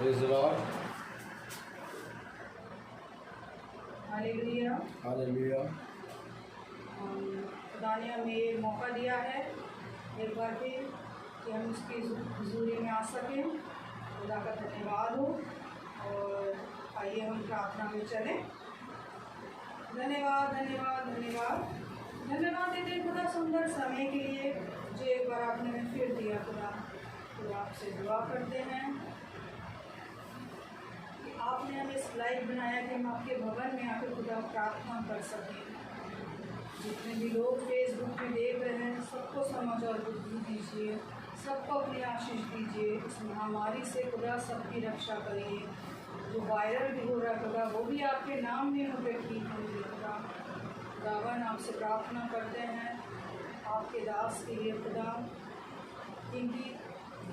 Praise the Lord. Hallelujah. Hallelujah. खुदा ने हमें ये मौका दिया है एक बार फिर कि हम उसकी हुजूरी में आ सकें। खुदा का धन्यवाद हो। और आइए हम प्रार्थना में चलें। धन्यवाद धन्यवाद धन्यवाद धन्यवाद देते हैं खुदा सुंदर समय के लिए जो एक बार आपने हमें फिर दिया। खुदा आपसे दुआ करते हैं कि आपने हमें इस लायक बनाया कि हम आपके भवन में आकर खुदा प्रार्थना कर सकें। जितने भी लोग फेसबुक में देख रहे हैं सबको समझ और बुद्धि दीजिए, सबको अपनी आशीष दीजिए। इस महामारी से खुदा सबकी रक्षा करिए। जो वायरल भी हो रहा है खुदा वो भी आपके नाम में मुझे ठीक होंगे। खुदावन आपसे प्रार्थना करते हैं आपके दास के लिए खुदा, इनकी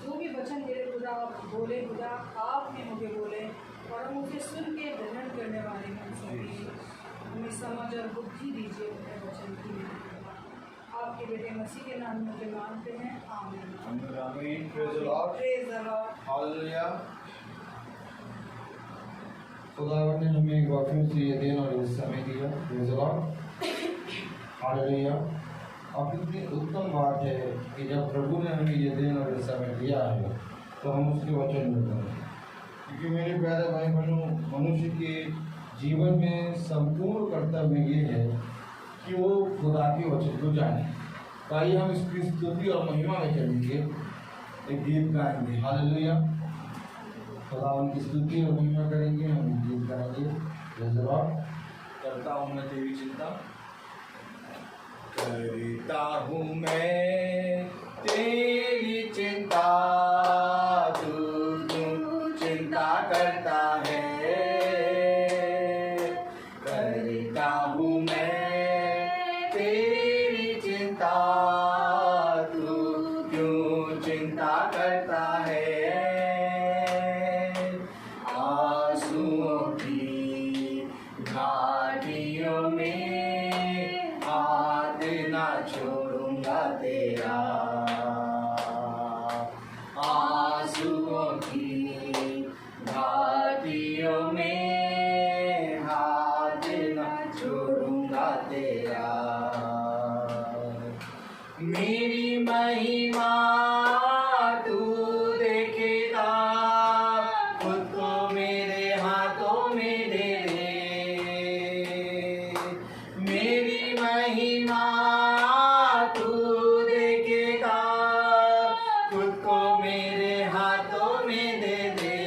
जो भी वचन मेरे खुदा आप बोले खुदा आपने मुझे बोले और मुझे सुन के ग्रहण करने वाले हैं सभी। हमें समझ और बुद्धि दीजिए अपने वचन की। आपके बेटे मसीह के नाम में मुझे मानते हैं। आमीन। Amen. Praise the Lord. Praise the Lord. Hallelujah. खुदावन ने हमें एक बार फिर से ये दिन और ये समय दिया। Praise the Lord. Hallelujah. अब इतनी उत्तम बात है कि जब प्रभु ने हमें ये दिन और ये समय दिया है तो हम उसके वचन में करें। क्योंकि मेरे प्यारे भाई बहनों, मनुष्य के जीवन में संपूर्ण कर्तव्य ये है कि वो खुदा के वचन को जाने। तो आइए हम इसकी स्तुति और महिमा में चलेंगे, एक गीत गाएंगे। हालेलुया। खुदा उनकी स्तुति और महिमा करेंगे, हम एक गीत गाएंगे। जवाब करता हूँ मैं तेरी चिंता, करता हूँ मैं तेरी चिंता, तू चिंता करता है। करता हूँ मैं तेरी चिंता, तू क्यों चिंता करता है। आंसुओं की घाटियों में हाथ ना छोड़ूंगा तेरा। आंसुओं की घाटियों में हाथ ना छोड़ूंगा तेरा। मेरी महिमा तू देखेगा, खुद को मेरे हाथों में दे दे। मेरी महिमा तू देखेगा, खुद को मेरे हाथों में दे दे।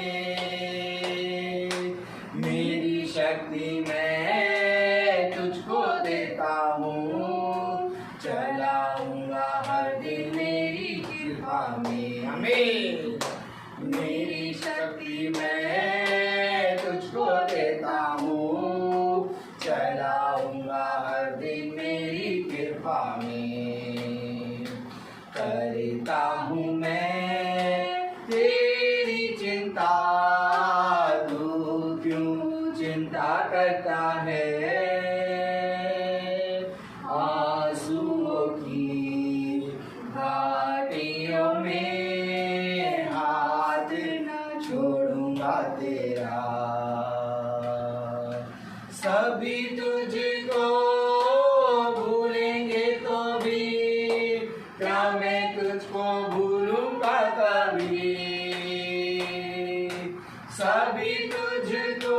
मेरी शक्ति मैं तुझको देता हूँ, चलाऊंगा हर दिन मेरी कृपा में। हमें मेरी शक्ति मैं तुझको देता हूँ, चलाऊंगा हर दिन मेरी कृपा में। करता हूँ मैं तेरी चिंता, तू क्यों चिंता करता है। आंसुओं की घाटियों में हाथ न छोड़ूंगा तेरा। सभी तुझको भूलेंगे तो भी क्या मैं तुझको भूलूंगा कभी। सभी तुझको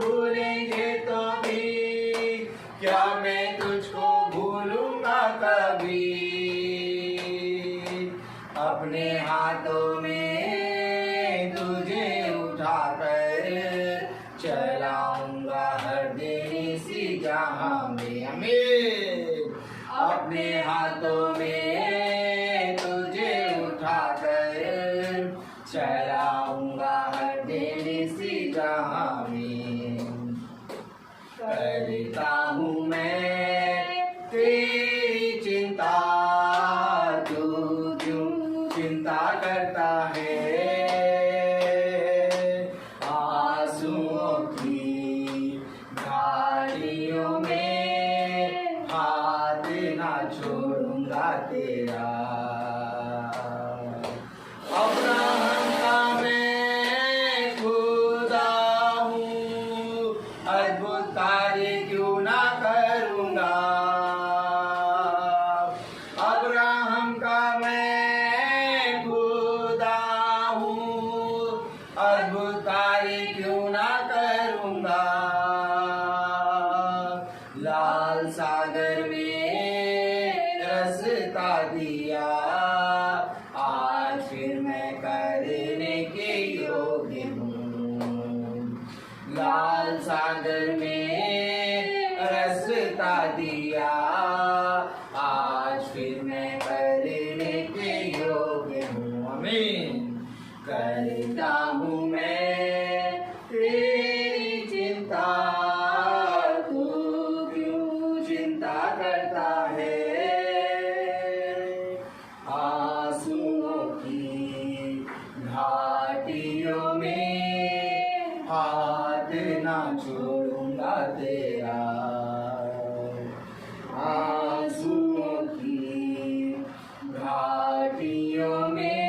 भूलेंगे तो भी क्या मैं तुझको भूलूंगा कभी। अपने हाथों में तुझे उठाकर चलाऊंगा हर दिन इसी जहां में। हमें अपने हाथों में तुझे उठाकर चलाऊंगा हर दिन इसी जहां में। करता हूँ मैं तेरी चिंता, तू क्यों चिंता करता है। आंसुओं की घाटियों में हाथ ना छोड़ूंगा तेरा। अब्राहम का मैं अद्भुत कार्य क्यों ना करूँगा। लाल सागर में रास्ता दिया, आज फिर मैं करने के योग्य हूँ। लाल सागर में रास्ता दिया, आज फिर मैं करने के योग्य हूँ। आमीन। करता हूँ मैं तेरी चिंता, तू क्यों चिंता करता है। आंसुओं की घाटियों में हाथ ना छोड़ूंगा तेरा। आंसुओं की घाटियों में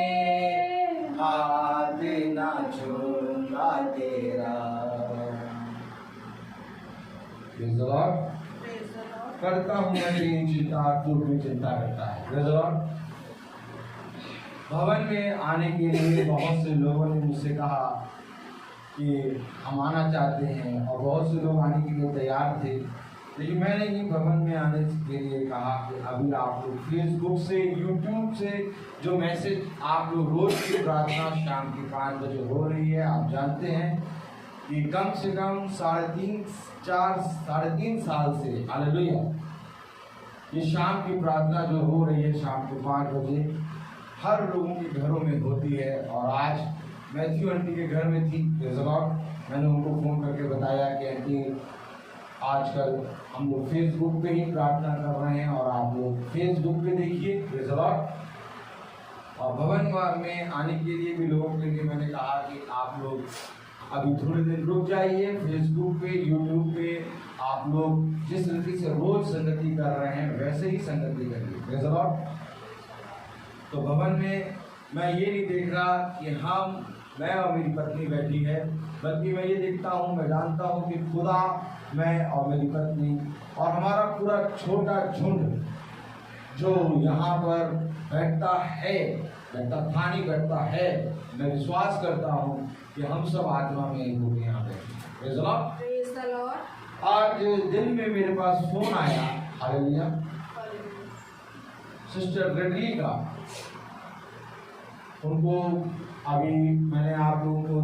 हाथ ना छोड़ूंगा तेरा। Praise the Lord। Praise the Lord। करता हूँ मैं तेरी चिंता, तू भी चिंता करता है। Praise the Lord। भवन में आने के लिए बहुत से लोगों ने मुझसे कहा कि हम आना चाहते हैं, और बहुत से लोग आने के लिए तैयार थे, लेकिन मैंने ही भवन में आने के लिए कहा कि अभी आप लोग फेसबुक से, यूट्यूब से जो मैसेज आप लोग रोज की प्रार्थना शाम के 5 बजे हो रही है, आप जानते हैं कि कम से कम 3.5 साल से, हालेलुया, ये शाम की प्रार्थना जो हो रही है शाम के 5 बजे हर लोगों के घरों में होती है। और आज मैथ्यू आंटी के घर में थी। मैंने उनको फ़ोन करके बताया कि आंटी आजकल हम लोग फेसबुक पे ही प्रार्थना कर रहे हैं और आप लोग फेसबुक पे देखिए। Praise the Lord. और भवन में आने के लिए भी लोगों के लिए मैंने कहा कि आप लोग अभी थोड़े दिन रुक जाइए। फेसबुक पे, यूट्यूब पे आप लोग जिस रीति से रोज संगति कर रहे हैं वैसे ही संगति करिए। Praise the Lord. तो भवन में मैं ये नहीं देख रहा कि मैं और मेरी पत्नी बैठी है, बल्कि मैं ये देखता हूँ, मैं जानता हूँ कि खुदा, मैं और मेरी पत्नी और हमारा पूरा छोटा झुंड जो यहाँ पर बैठता है, बैठता है, मैं विश्वास करता हूँ कि हम सब आत्मा में एक होकर यहाँ बैठे। Praise the Lord. Praise the Lord। आज दिन में मेरे पास फोन आया, हालेलुया, सिस्टर ग्रेडली का। उनको अभी मैंने आप लोगों को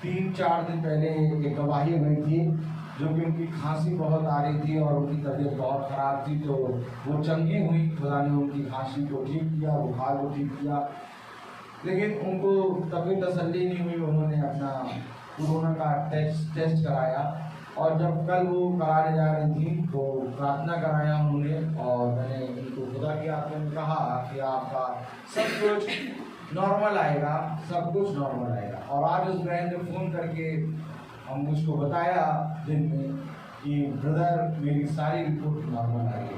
3-4 दिन पहले एक गवाही हुई थी, जो कि उनकी खांसी बहुत आ रही थी और उनकी तबीयत बहुत खराब थी, तो वो चंगी हुई। खुदा ने उनकी खांसी को ठीक किया, बुखार को ठीक किया, लेकिन उनको तभी तसल्ली नहीं हुई। उन्होंने अपना कोरोना का टेस्ट कराया, और जब कल वो कराने जा रही थी तो प्रार्थना कराया उन्होंने, और मैंने उनको खुदा की आत्मा में कहा कि आपका सब कुछ नॉर्मल आएगा, सब कुछ नॉर्मल आएगा। और आज उस बहन ने फ़ोन करके हम मुझको बताया दिन में कि ब्रदर मेरी सारी रिपोर्ट नॉर्मल आई है।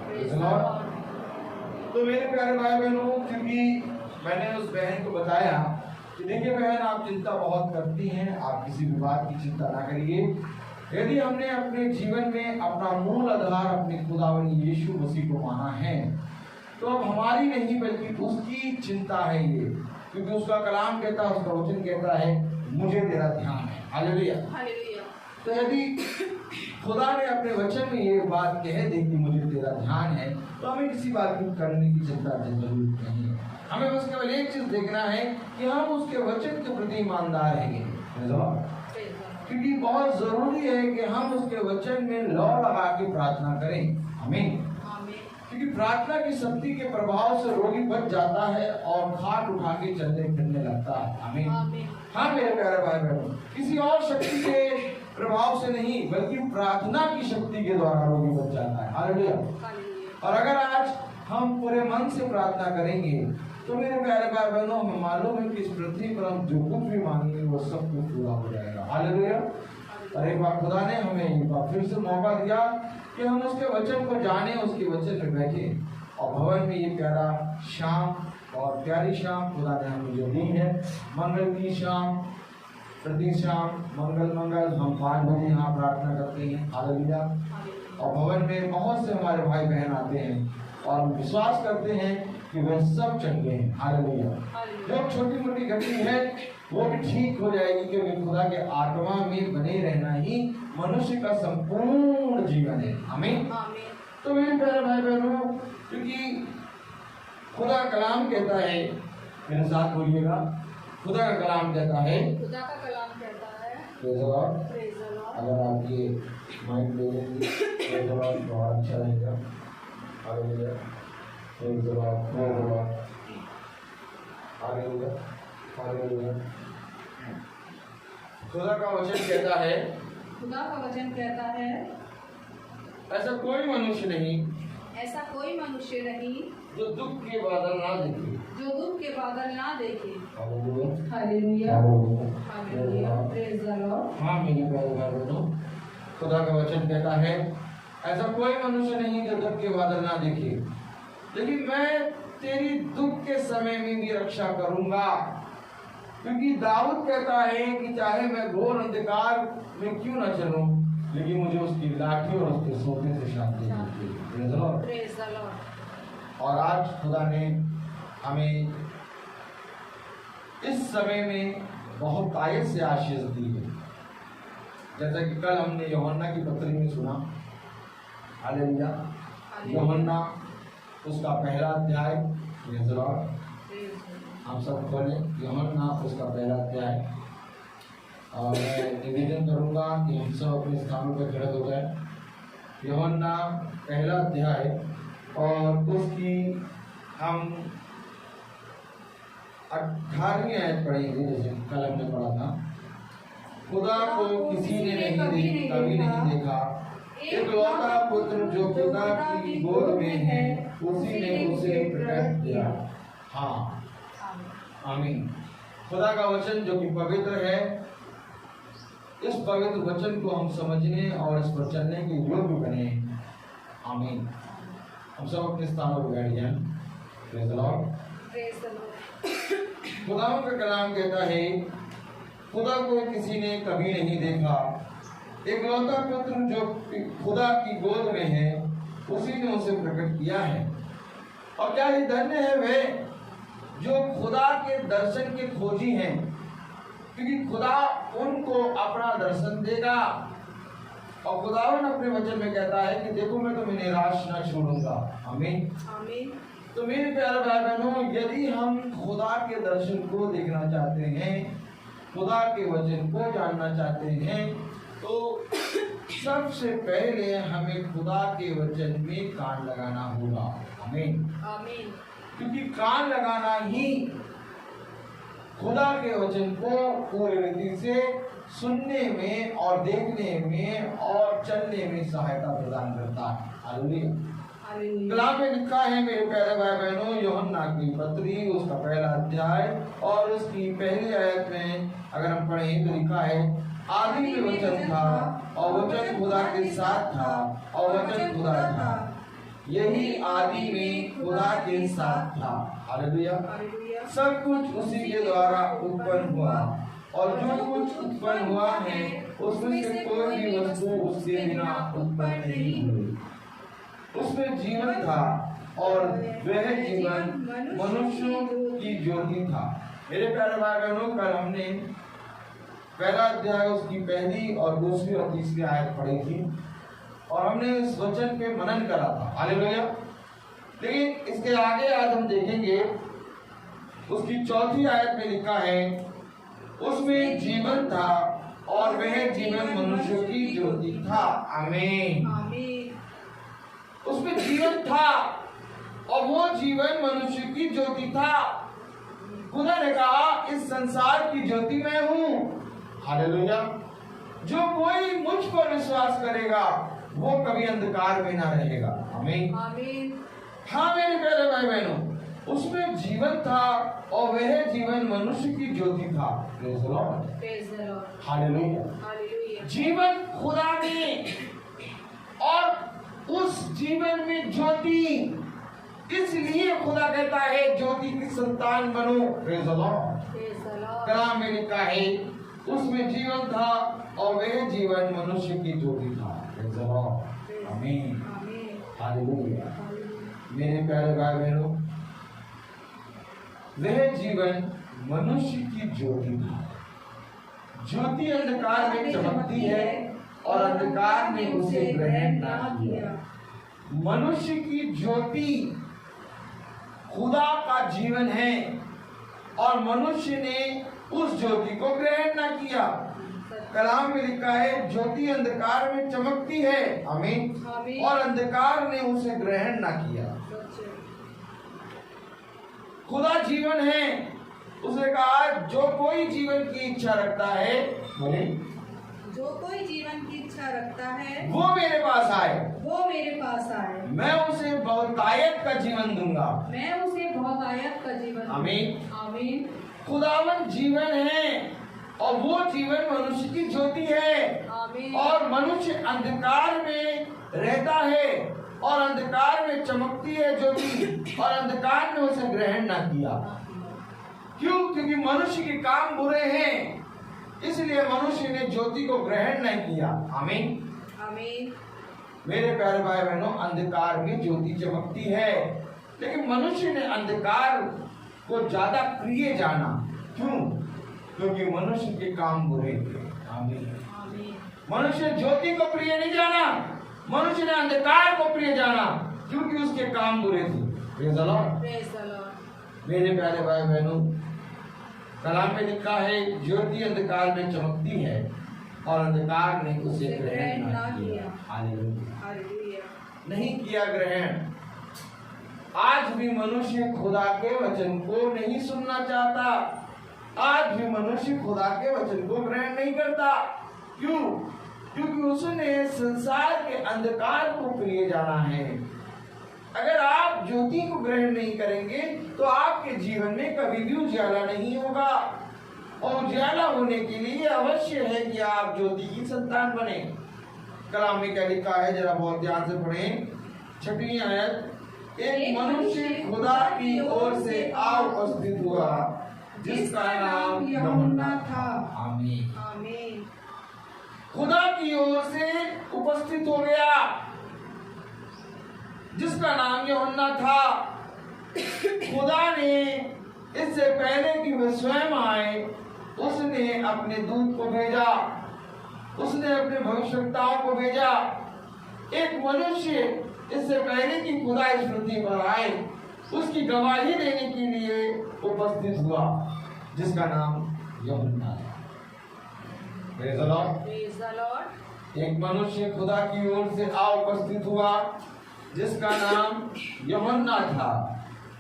तो मेरे प्यारे भाई बहनों, क्योंकि मैंने उस बहन को बताया कि देखिए बहन, आप चिंता बहुत करती हैं, आप किसी भी बात की चिंता ना करिए। यदि हमने अपने जीवन में अपना मूल आधार अपने खुदावन यीशु मसीह को माना है, तो अब हमारी नहीं बल्कि उसकी चिंता है ये, क्योंकि उसका कलाम कहता है, उसका वचन कहता है, मुझे तेरा ध्यान है। हालेलुया। तो यदि खुदा ने अपने वचन में ये बात कह दी कि मुझे तेरा ध्यान है, तो हमें किसी बात की करने की चिंता की जरूरत नहीं है। हमें बस केवल एक चीज देखना है कि हम उसके वचन के प्रति ईमानदार रहेंगे, क्योंकि बहुत जरूरी है कि हम उसके वचन में लौ लगा के प्रार्थना करें। आमीन। क्योंकि प्रार्थना की शक्ति के प्रभाव से रोगी बच जाता है और खाट उठा के चलने फिरने लगता है। आमीन। हाँ मेरे प्यारे भाई बहनों, किसी और शक्ति के प्रभाव से नहीं, बल्कि प्रार्थना की शक्ति के द्वारा रोगी बच जाता है। हालेलुया। और अगर आज हम पूरे मन से प्रार्थना करेंगे तो मेरे प्यारे भाई बहनों, हमें मालूम है कि इस पृथ्वी पर हम जो कुछ भी मांगेंगे वो सब कुछ पूरा हो जाएगा। हालेलुया। और एक बार खुदा ने हमें एक बार फिर से मौका दिया कि हम उसके वचन को जाने, उसके वचन में बैठे, और भवन में ये प्यारा शाम और प्यारी शाम खुदा ने हमें जो दी है, मंगल की शाम, प्रति शाम मंगल हम 5 बजे यहाँ प्रार्थना करते हैं। हालेलुया। और भवन में बहुत से हमारे भाई बहन आते हैं, और हम विश्वास करते हैं कि वे सब चंगे हैं। हालेलुया। जो छोटी मोटी घटनी है वो भी ठीक हो जाएगी, क्योंकि खुदा के आत्मा में बने रहना ही मनुष्य का संपूर्ण जीवन है। आमीन। तो मेरे प्यारे भाई बहनों, क्योंकि खुदा कलाम कहता है, मेरे साथ बोलिएगा, खुदा का कलाम कहता है, खुदा का कलाम कहता है, प्रेज़ द लॉर्ड। अगर आप ये माइक ले लेंगे प्रेज़ द लॉर्ड तो और अच्छा रहेगा। Hallelujah, praise the Lord, praise the Lord, hallelujah, hallelujah. खुदा का वचन कहता है, खुदा का वचन कहता है, ऐसा कोई मनुष्य नहीं, ऐसा कोई मनुष्य नहीं जो दुख के बादल ना देखे, जो दुख के बादल ना देखे। Hallelujah, hallelujah, hallelujah, praise the Lord. हाँ मेरे प्यारे भाई बहनों, खुदा का वचन कहता है, ऐसा कोई मनुष्य नहीं जो दुख के बादल ना देखे, लेकिन मैं तेरी दुख के समय में भी रक्षा करूंगा। क्योंकि दाऊद कहता है कि चाहे मैं घोर अंधकार में क्यों न चलूं, लेकिन मुझे उसकी लाठी और उसके सोते से शांति मिलती है। Praise the Lord. Praise the Lord. और आज खुदा ने हमें इस समय में बहुत आयत से आशीष दी है। जैसा कि कल हमने यूहन्ना की पत्री में सुना, हालेलुया, यूहन्ना उसका पहला अध्याय, प्रेज़ द लॉर्ड, हम सब खोलें यूहन्ना उसका पहला अध्याय। और मैं निवेदन करूंगा कि हम सब अपने स्थानों पर खड़े हो जाए। यूहन्ना पहला अध्याय और उसकी हम 18वीं आयत पढ़ेंगे, जैसे कल हमने पढ़ा था। खुदा को किसी ने कभी नहीं देखा, एकलौता पुत्र जो खुदा की गोद में है, उसी ने उसे प्रकट किया। हाँ, आमीन। खुदा का वचन जो कि पवित्र है, इस पवित्र वचन को हम समझने और इस पर चलने के योग्य बने। आमीन। हम सब अपने स्थानों पर बैठ जाएं। Praise the Lord. Praise the Lord. खुदा का कलाम कहता है, खुदा को किसी ने कभी नहीं देखा, एकलौता पुत्र जो खुदा की गोद में है, उसी ने उसे प्रकट किया है। और क्या ही धन्य है वे जो खुदा के दर्शन के खोजी हैं, क्योंकि खुदा उनको अपना दर्शन देगा। और खुदावन अपने वचन में कहता है कि देखो मैं तुम्हें निराश न छोड़ूंगा। आमीन, आमीन। तो मेरे प्यारे भाई बहनों, यदि हम खुदा के दर्शन को देखना चाहते हैं, खुदा के वचन को जानना चाहते हैं, तो सबसे पहले हमें खुदा के वचन में कान लगाना होगा। आमीन, आमीन। क्योंकि कान लगाना ही खुदा के वचन को पूरी रीति से सुनने में और देखने में और चलने में सहायता प्रदान करता है। हालेलुया। कलाम में लिखा है मेरे प्यारे भाई बहनों, यूहन्ना की पत्री उसका पहला अध्याय और उसकी पहली आयत में अगर हम पढ़ें तो लिखा है, आदि में वचन था और वचन खुदा के साथ था और वचन खुदा था, यही आदि में खुदा के साथ था। हालेलुया। सब कुछ उसी के द्वारा उत्पन्न हुआ और जो कुछ उत्पन्न हुआ है उसमें से कोई भी वस्तु उसके बिना उत्पन्न नहीं हुई। उसमें जीवन था और वह जीवन मनुष्यों की ज्योति था। मेरे प्यारे भाई बहनों, कल हमने पहला अध्याय उसकी पहली और दूसरी और तीसरी आयत पढ़ी थी और हमने इस वचन पे मनन करा था। हालेलुया। लेकिन इसके आगे आज हम देखेंगे, उसकी चौथी आयत में लिखा है, उसमें जीवन था और वह जीवन मनुष्य की ज्योति था। आमीन, आमीन। उसमें जीवन था और वो जीवन मनुष्य की ज्योति था। खुदा ने कहा, इस संसार की ज्योति मैं हूँ। हालेलुया। जो कोई मुझ पर विश्वास करेगा वो कभी अंधकार में ना रहेगा। आमीन, आमीन। हाँ मेरे प्यारे भाई बहनों, उसमें जीवन था और वह जीवन मनुष्य की ज्योति था। Praise the Lord, praise the Lord, hallelujah, hallelujah. जीवन खुदा ने और उस जीवन में ज्योति, इसलिए खुदा कहता है ज्योति की संतान बनो। Praise the Lord, praise the Lord. कलाम में लिखा है, उसमें जीवन था और वह जीवन मनुष्य की ज्योति था। प्रेज़ द लॉर्ड, आमीन, आमीन, हालेलुया। मेरे प्यारे भाई बहनों, वह जीवन मनुष्य की ज्योति थी। ज्योति अंधकार में चमकती है और अंधकार ने उसे ग्रहण ना किया। मनुष्य की ज्योति खुदा का जीवन है और मनुष्य ने उस ज्योति को ग्रहण ना किया। कलाम में लिखा है ज्योति अंधकार में चमकती है, आमीन, और अंधकार ने उसे ग्रहण ना किया। खुदा जीवन है। उसने कहा जो कोई जीवन की इच्छा रखता है, बोले, जो कोई जीवन की इच्छा रखता है वो मेरे पास आए, वो मेरे पास आए, मैं उसे बहुतायत का जीवन दूंगा। मैं उसे बहुतायत का जीवन दूंगा। आमीन, आमीन। खुदावन जीवन है और वो जीवन मनुष्य की ज्योति है। आमीन। और मनुष्य अंधकार में रहता है और अंधकार में चमकती है ज्योति, और अंधकार ने उसे ग्रहण ना किया। क्यों? क्योंकि मनुष्य के काम बुरे हैं, इसलिए मनुष्य ने ज्योति को ग्रहण नहीं किया। आमीन, आमीन। मेरे प्यारे भाई बहनों, अंधकार में ज्योति चमकती है, लेकिन मनुष्य ने अंधकार को ज्यादा प्रिय जाना। क्यों? क्योंकि मनुष्य के काम बुरे थे। आमीन, आमीन। मनुष्य ज्योति को प्रिय नहीं जाना, मनुष्य ने अंधकार को प्रिय जाना, क्योंकि उसके काम बुरे थे। Praise the Lord. Praise the Lord. मेरे प्यारे भाई बहनों, कलाम में लिखा है ज्योति अंधकार में चमकती है और अंधकार ने उसे ग्रहण ना किया। हालेलुया। नहीं किया ग्रहण। आज भी मनुष्य खुदा के वचन को नहीं सुनना चाहता। आज भी मनुष्य खुदा के वचन को ग्रहण नहीं करता। क्यों? क्योंकि उसने संसार के अंधकार को प्रिय जाना है। अगर आप ज्योति को ग्रहण नहीं करेंगे तो आपके जीवन में कभी भी उजाला नहीं होगा, और उजाला होने के लिए अवश्य है कि आप ज्योति की संतान बने। कलाम में क्या लिखा है, जरा बहुत ध्यान से पढ़ें। 6वीं आयत, एक मनुष्य खुदा की ओर से आ उपस्थित हुआ जिसका नाम यूहन्ना था। आमीन, आमीन। खुदा की ओर से उपस्थित हो गया जिसका नाम यूहन्ना था। खुदा ने इससे पहले कि वे स्वयं आए, उसने अपने दूत को भेजा, उसने अपने भविष्यवक्ताओं को भेजा। एक मनुष्य इससे पहले कि खुदा इस पृथ्वी पर आए, उसकी गवाही देने के लिए उपस्थित हुआ, जिसका नाम यूहन्ना है। Praise the Lord. Praise the Lord. एक मनुष्य खुदा की ओर से आ उपस्थित हुआ जिसका नाम यूहन्ना था।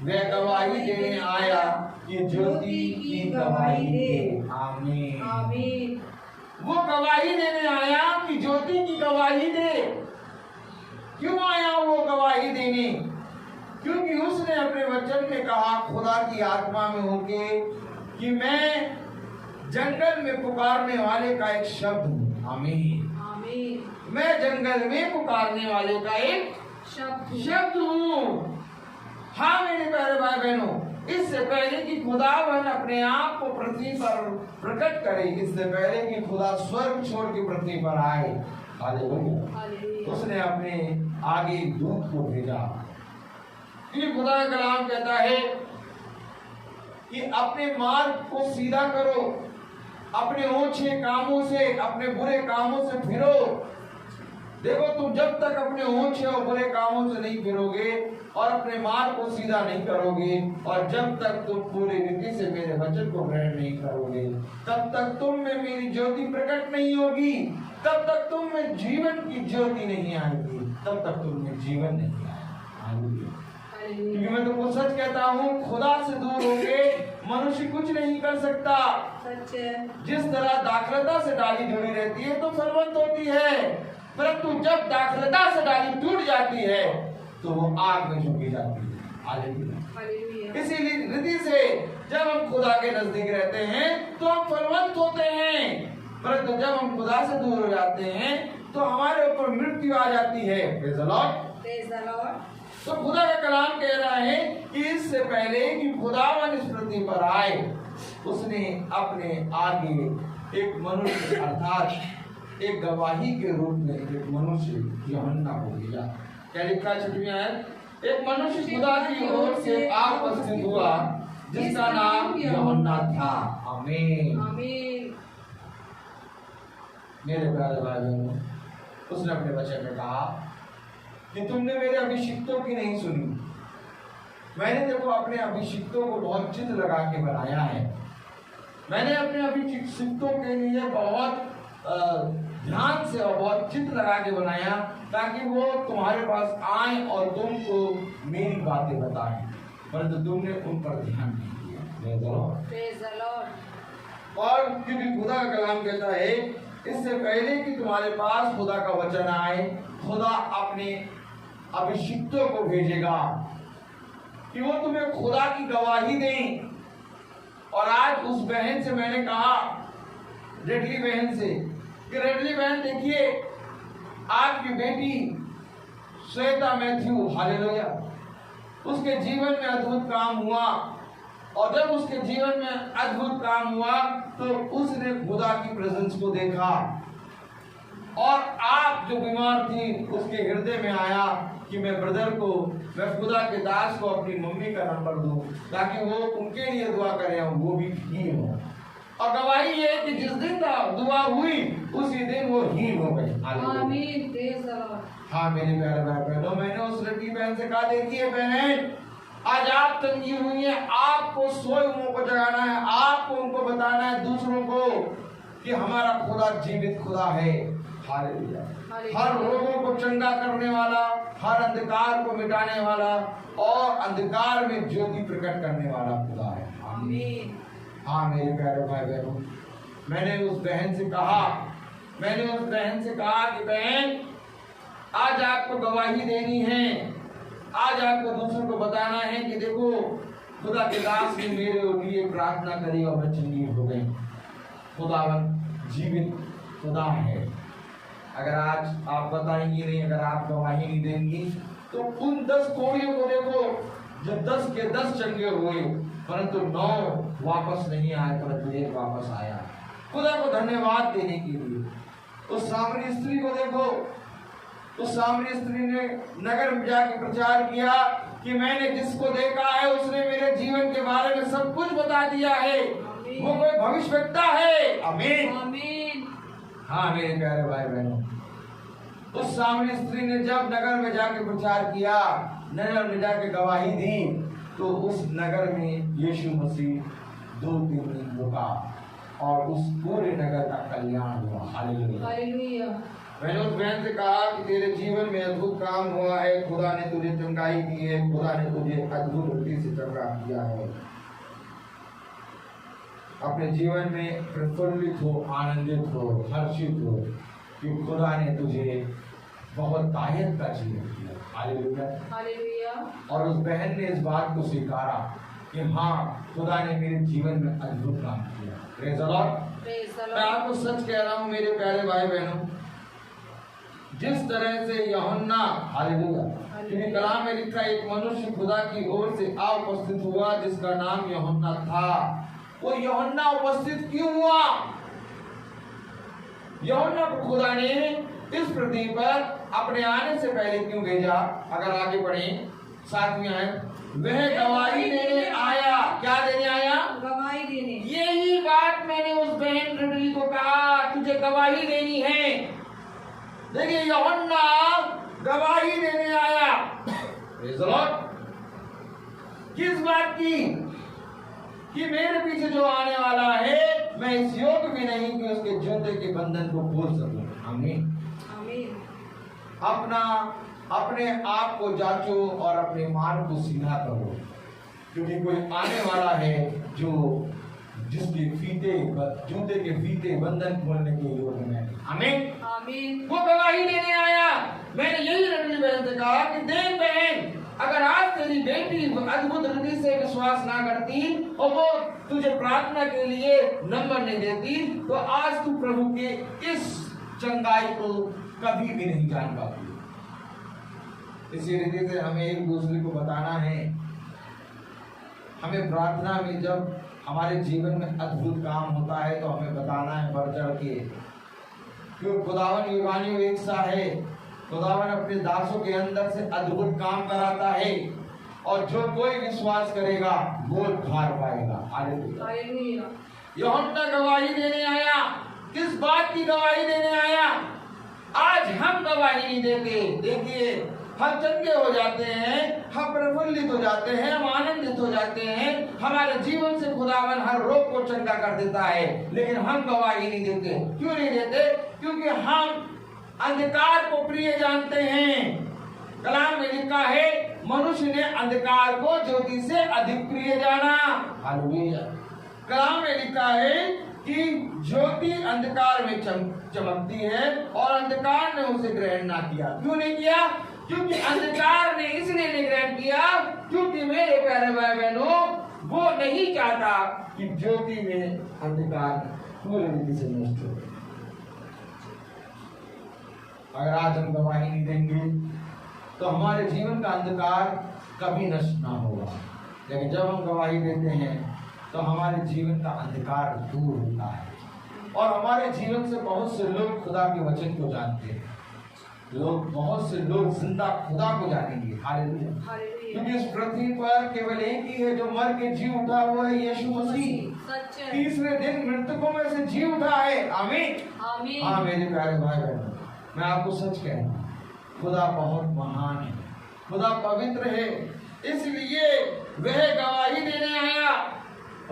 वह गवाही देने आया कि ज्योति की गवाही दे। आमीन, आमीन। वो गवाही देने आया कि ज्योति की गवाही दे। क्यों आया वो गवाही देने? क्योंकि उसने अपने वचन में कहा खुदा की आत्मा में होके कि मैं जंगल में पुकारने वाले का एक शब्द हूँ। आमीन, आमीन। मैं जंगल में पुकारने वाले का एक शब्द हूँ। हाँ मेरे प्यारे भाई बहनों, इससे पहले कि खुदावन अपने आप को पृथ्वी पर प्रकट करे, इससे पहले कि खुदा स्वर्ग छोड़ के पृथ्वी पर आए, हालेलुया, उसने अपने आगे दूत को भेजा। क्योंकि खुदा का कलाम कहता है कि अपने मार्ग को सीधा करो, अपने ओछे कामों से, अपने बुरे कामों से फिरो। देखो, तुम जब तक अपने ओछे और बुरे कामों से नहीं फिरोगे और अपने मार्ग को सीधा नहीं करोगे, और जब तक तुम पूरी रीति से मेरे वचन को ग्रहण नहीं करोगे, तब तक तुम में मेरी ज्योति प्रकट नहीं होगी, तब तक तुम में जीवन की ज्योति नहीं आएगी, तब तक तुम में जीवन नहीं आएगा। क्योंकि मैं तुमको सच कहता हूँ, खुदा से दूर होके मनुष्य कुछ नहीं कर सकता। सच है। जिस तरह दाखलता से डाली जुड़ी रहती है तो फलवंत होती है, परंतु जब दाखलता से डाली टूट जाती है तो वो आग में झोंकी जाती है। हालेलुया। इसीलिए रीति से जब हम खुदा के नजदीक रहते हैं तो हम फलवंत होते हैं, परंतु जब हम खुदा से दूर हो जाते हैं तो हमारे ऊपर मृत्यु आ जाती है। Praise the Lord. Praise the Lord. तो खुदा का कलाम कह रहा है कि इससे पहले कि खुदावन इस पृथ्वी पर आए, उसने अपने आगे एक मनुष्य अर्थात एक गवाही के रूप में एक मनुष्य यूहन्ना को भेजा। क्या लिखा है 6वीं आयत, एक मनुष्य खुदा की ओर से आ उपस्थित हुआ जिसका नाम यूहन्ना था। आमीन। आमीन। मेरे प्यारे भाई बहनों, उसने अपने वचन में कहा कि तुमने मेरे अभिषिक्तों की नहीं सुनी। मैंने देखो अपने अभिषिक्तों को बहुत चित्त लगा के बनाया है। मैंने अपने अभिषिक्तों के लिए बहुत ध्यान से और बहुत चित्त लगा के बनाया, ताकि वो तुम्हारे पास आए और तुमको मेरी बातें बताएं, परंतु तुमने उन पर ध्यान नहीं दिया। Praise the Lord. और क्योंकि खुदा का कलाम कहता है, इससे पहले कि तुम्हारे पास खुदा का वचन आए, खुदा अपने अभिषिक्तों को भेजेगा कि वो तुम्हें खुदा की गवाही दें। और आज उस बहन से मैंने कहा, रेडली बहन से, कि रेडली बहन देखिए, आपकी बेटी श्वेता मैथ्यू, हालेलुया, उसके जीवन में अद्भुत काम हुआ। और जब उसके जीवन में अद्भुत काम हुआ तो उसने खुदा की प्रेजेंस को देखा। और आप जो बीमार थी, उसके हृदय में आया कि मैं ब्रदर को, मैं खुदा के दास को अपनी मम्मी का नंबर दूं, ताकि वो उनके लिए दुआ करें, वो भी हील हो। और गवाही ये कि जिस दिन दुआ हुई उसी दिन वो हील हो गई। आमीन। Praise the Lord. हाँ मेरे प्यारे भाई बहनों, मैंने उस लड़की बहन से कहा, देखिए बहन, आज आप तंगी हुई है, आपको सोए हुओं को जगाना है, आपको उनको बताना है दूसरों को कि हमारा खुदा जीवित खुदा है। हालेलुया। हर रोगों को चंगा करने वाला, हर अंधकार को मिटाने वाला और अंधकार में ज्योति प्रकट करने वाला खुदा है। आमीन। हाँ मेरे प्यारे भाई बहनों, मैंने उस बहन से कहा कि बहन, आज आपको गवाही देनी है, आज आपको दूसरों को बताना है कि देखो, खुदा के दास ने मेरे लिए प्रार्थना करी और मैं चंगी हो गई। खुदावन जीवित खुदा है। अगर आज आप बताएंगी नहीं, अगर आप गवाही नहीं देंगी, तो उन 10 कोड़ियों को देखो, जो 10 के 10 चंगे हुए, परंतु 9 वापस नहीं आए, परंतु 1 वापस आया। खुदा को धन्यवाद देने के लिए। उस सामरी स्त्री को देखो, उस सामरी स्त्री ने नगर में जाकर प्रचार किया कि मैंने जिसको देखा है उसने मेरे जीवन के बारे में सब कुछ बता दिया है, वो कोई भविष्यवक्ता है। आमीन। आमीन। हाँ मेरे प्यारे भाई बहनों, उस सामरी स्त्री ने जब नगर में जाके प्रचार किया, नगर में जाके गवाही दी, तो उस नगर में यीशु मसीह 2-3 दिन रुका और उस पूरे नगर का कल्याण हुआ। हालेलुया। हालेलुया। मैंने उस बहन से कहा कि तेरे जीवन में अद्भुत काम हुआ है, खुदा ने तुझे चंगाई की है, खुदा ने तुझे अद्भुत रीति से चंगा किया है। अपने जीवन में प्रफुल्लित हो, आनंदित हो, हर्षित हो कि खुदा ने तुझे बहुत तायत का जीवन दिया। हालेलुया। हालेलुया। और उस बहन ने इस बात को स्वीकारा कि हाँ, खुदा ने मेरे जीवन में अद्भुत काम किया। Praise the Lord. Praise the मैं लॉर्ड। आपको सच कह रहा हूँ मेरे प्यारे भाई बहनों, जिस तरह से यूहन्ना, हालेलुया, क्योंकि कलाम में लिखा, एक मनुष्य खुदा की ओर से आ उपस्थित हुआ जिसका नाम यूहन्ना था। वो यूहन्ना उपस्थित क्यों हुआ? यूहन्ना को खुदा ने इस पृथ्वी पर अपने आने से पहले क्यों भेजा? अगर आगे बढ़े 7वीं आयत, वह गवाही देने आया। क्या देने आया? गवाही देने। यही बात मैंने उस बहन रिडली को कहा, तुझे गवाही देनी है। देखिए, यूहन्ना गवाही देने आया। Praise the Lord. किस बात की? कि मेरे पीछे जो आने वाला है, मैं इस योग्य भी नहीं कि उसके जूते के बंधन को खोल सकूं। आमीन। आमीन। अपने आप को जांचो और अपने मान को सीधा करो, क्योंकि कोई आने वाला है जो जिसके जूते के फीते बंधन खोलने के योग्य नहीं। आमीन। आमीन। वो गवाही देने आया। मैंने यही रटली बहन से कहा कि देख बहन, अगर आज तेरी बेटी अद्भुत रीति से विश्वास ना करती और वो तुझे प्रार्थना के लिए नंबर नहीं देती, तो आज तू प्रभु के इस चंगाई को कभी भी नहीं जान पाती। इसी रीति से हमें एक दूसरे को बताना है। हमें प्रार्थना में जब हमारे जीवन में अद्भुत काम होता है तो हमें बताना है बढ़ चढ़ के, क्योंकि खुदावन युगानी एक सा है। खुदावन अपने दासों के अंदर से अद्भुत काम कराता है। और जो कोई विश्वास करेगा वो उद्धार पाएगा। हालेलुया। यूहन्ना गवाही देने आया। किस बात की गवाही देने आया? आज हम गवाही नहीं देते। देखिए, हम चंगे हो जाते हैं, हम प्रफुल्लित हो जाते हैं, हम आनंदित हो जाते हैं, हमारे जीवन से खुदावन हर रोग को चंगा कर देता है, लेकिन हम गवाही नहीं देते। क्यों नहीं देते? क्योंकि हम अंधकार को प्रिय जानते हैं। कलाम में लिखा है, मनुष्य ने अंधकार को ज्योति से अधिक प्रिय जाना। हालेलुया। कलाम में लिखा है कि ज्योति अंधकार में चमकती है और अंधकार ने उसे ग्रहण ना किया। क्यों नहीं किया? क्योंकि अंधकार ने इसलिए नहीं ग्रहण किया क्योंकि मेरे प्यारे भाई बहनों, वो नहीं चाहता कि ज्योति में अंधकार पूरी रीति से नष्ट हो। अगर आज हम गवाही नहीं देंगे तो हमारे जीवन का अंधकार कभी नष्ट ना होगा, लेकिन जब हम गवाही देते हैं तो हमारे जीवन का अंधकार दूर होता है और हमारे जीवन से बहुत से लोग खुदा के वचन को जानते हैं। बहुत से लोग जिंदा खुदा को जानेंगे। हालेलुया। क्योंकि इस पृथ्वी पर केवल एक ही है जो मर के जी उठा हुआ है, यीशु मसीह। तीसरे दिन मृतकों में से जी उठा है। आमीन। हाँ मेरे प्यारे भाई बहन, मैं आपको सच कह रहा हूँ, खुदा बहुत महान है, खुदा पवित्र है, इसलिए वह गवाही देने आया।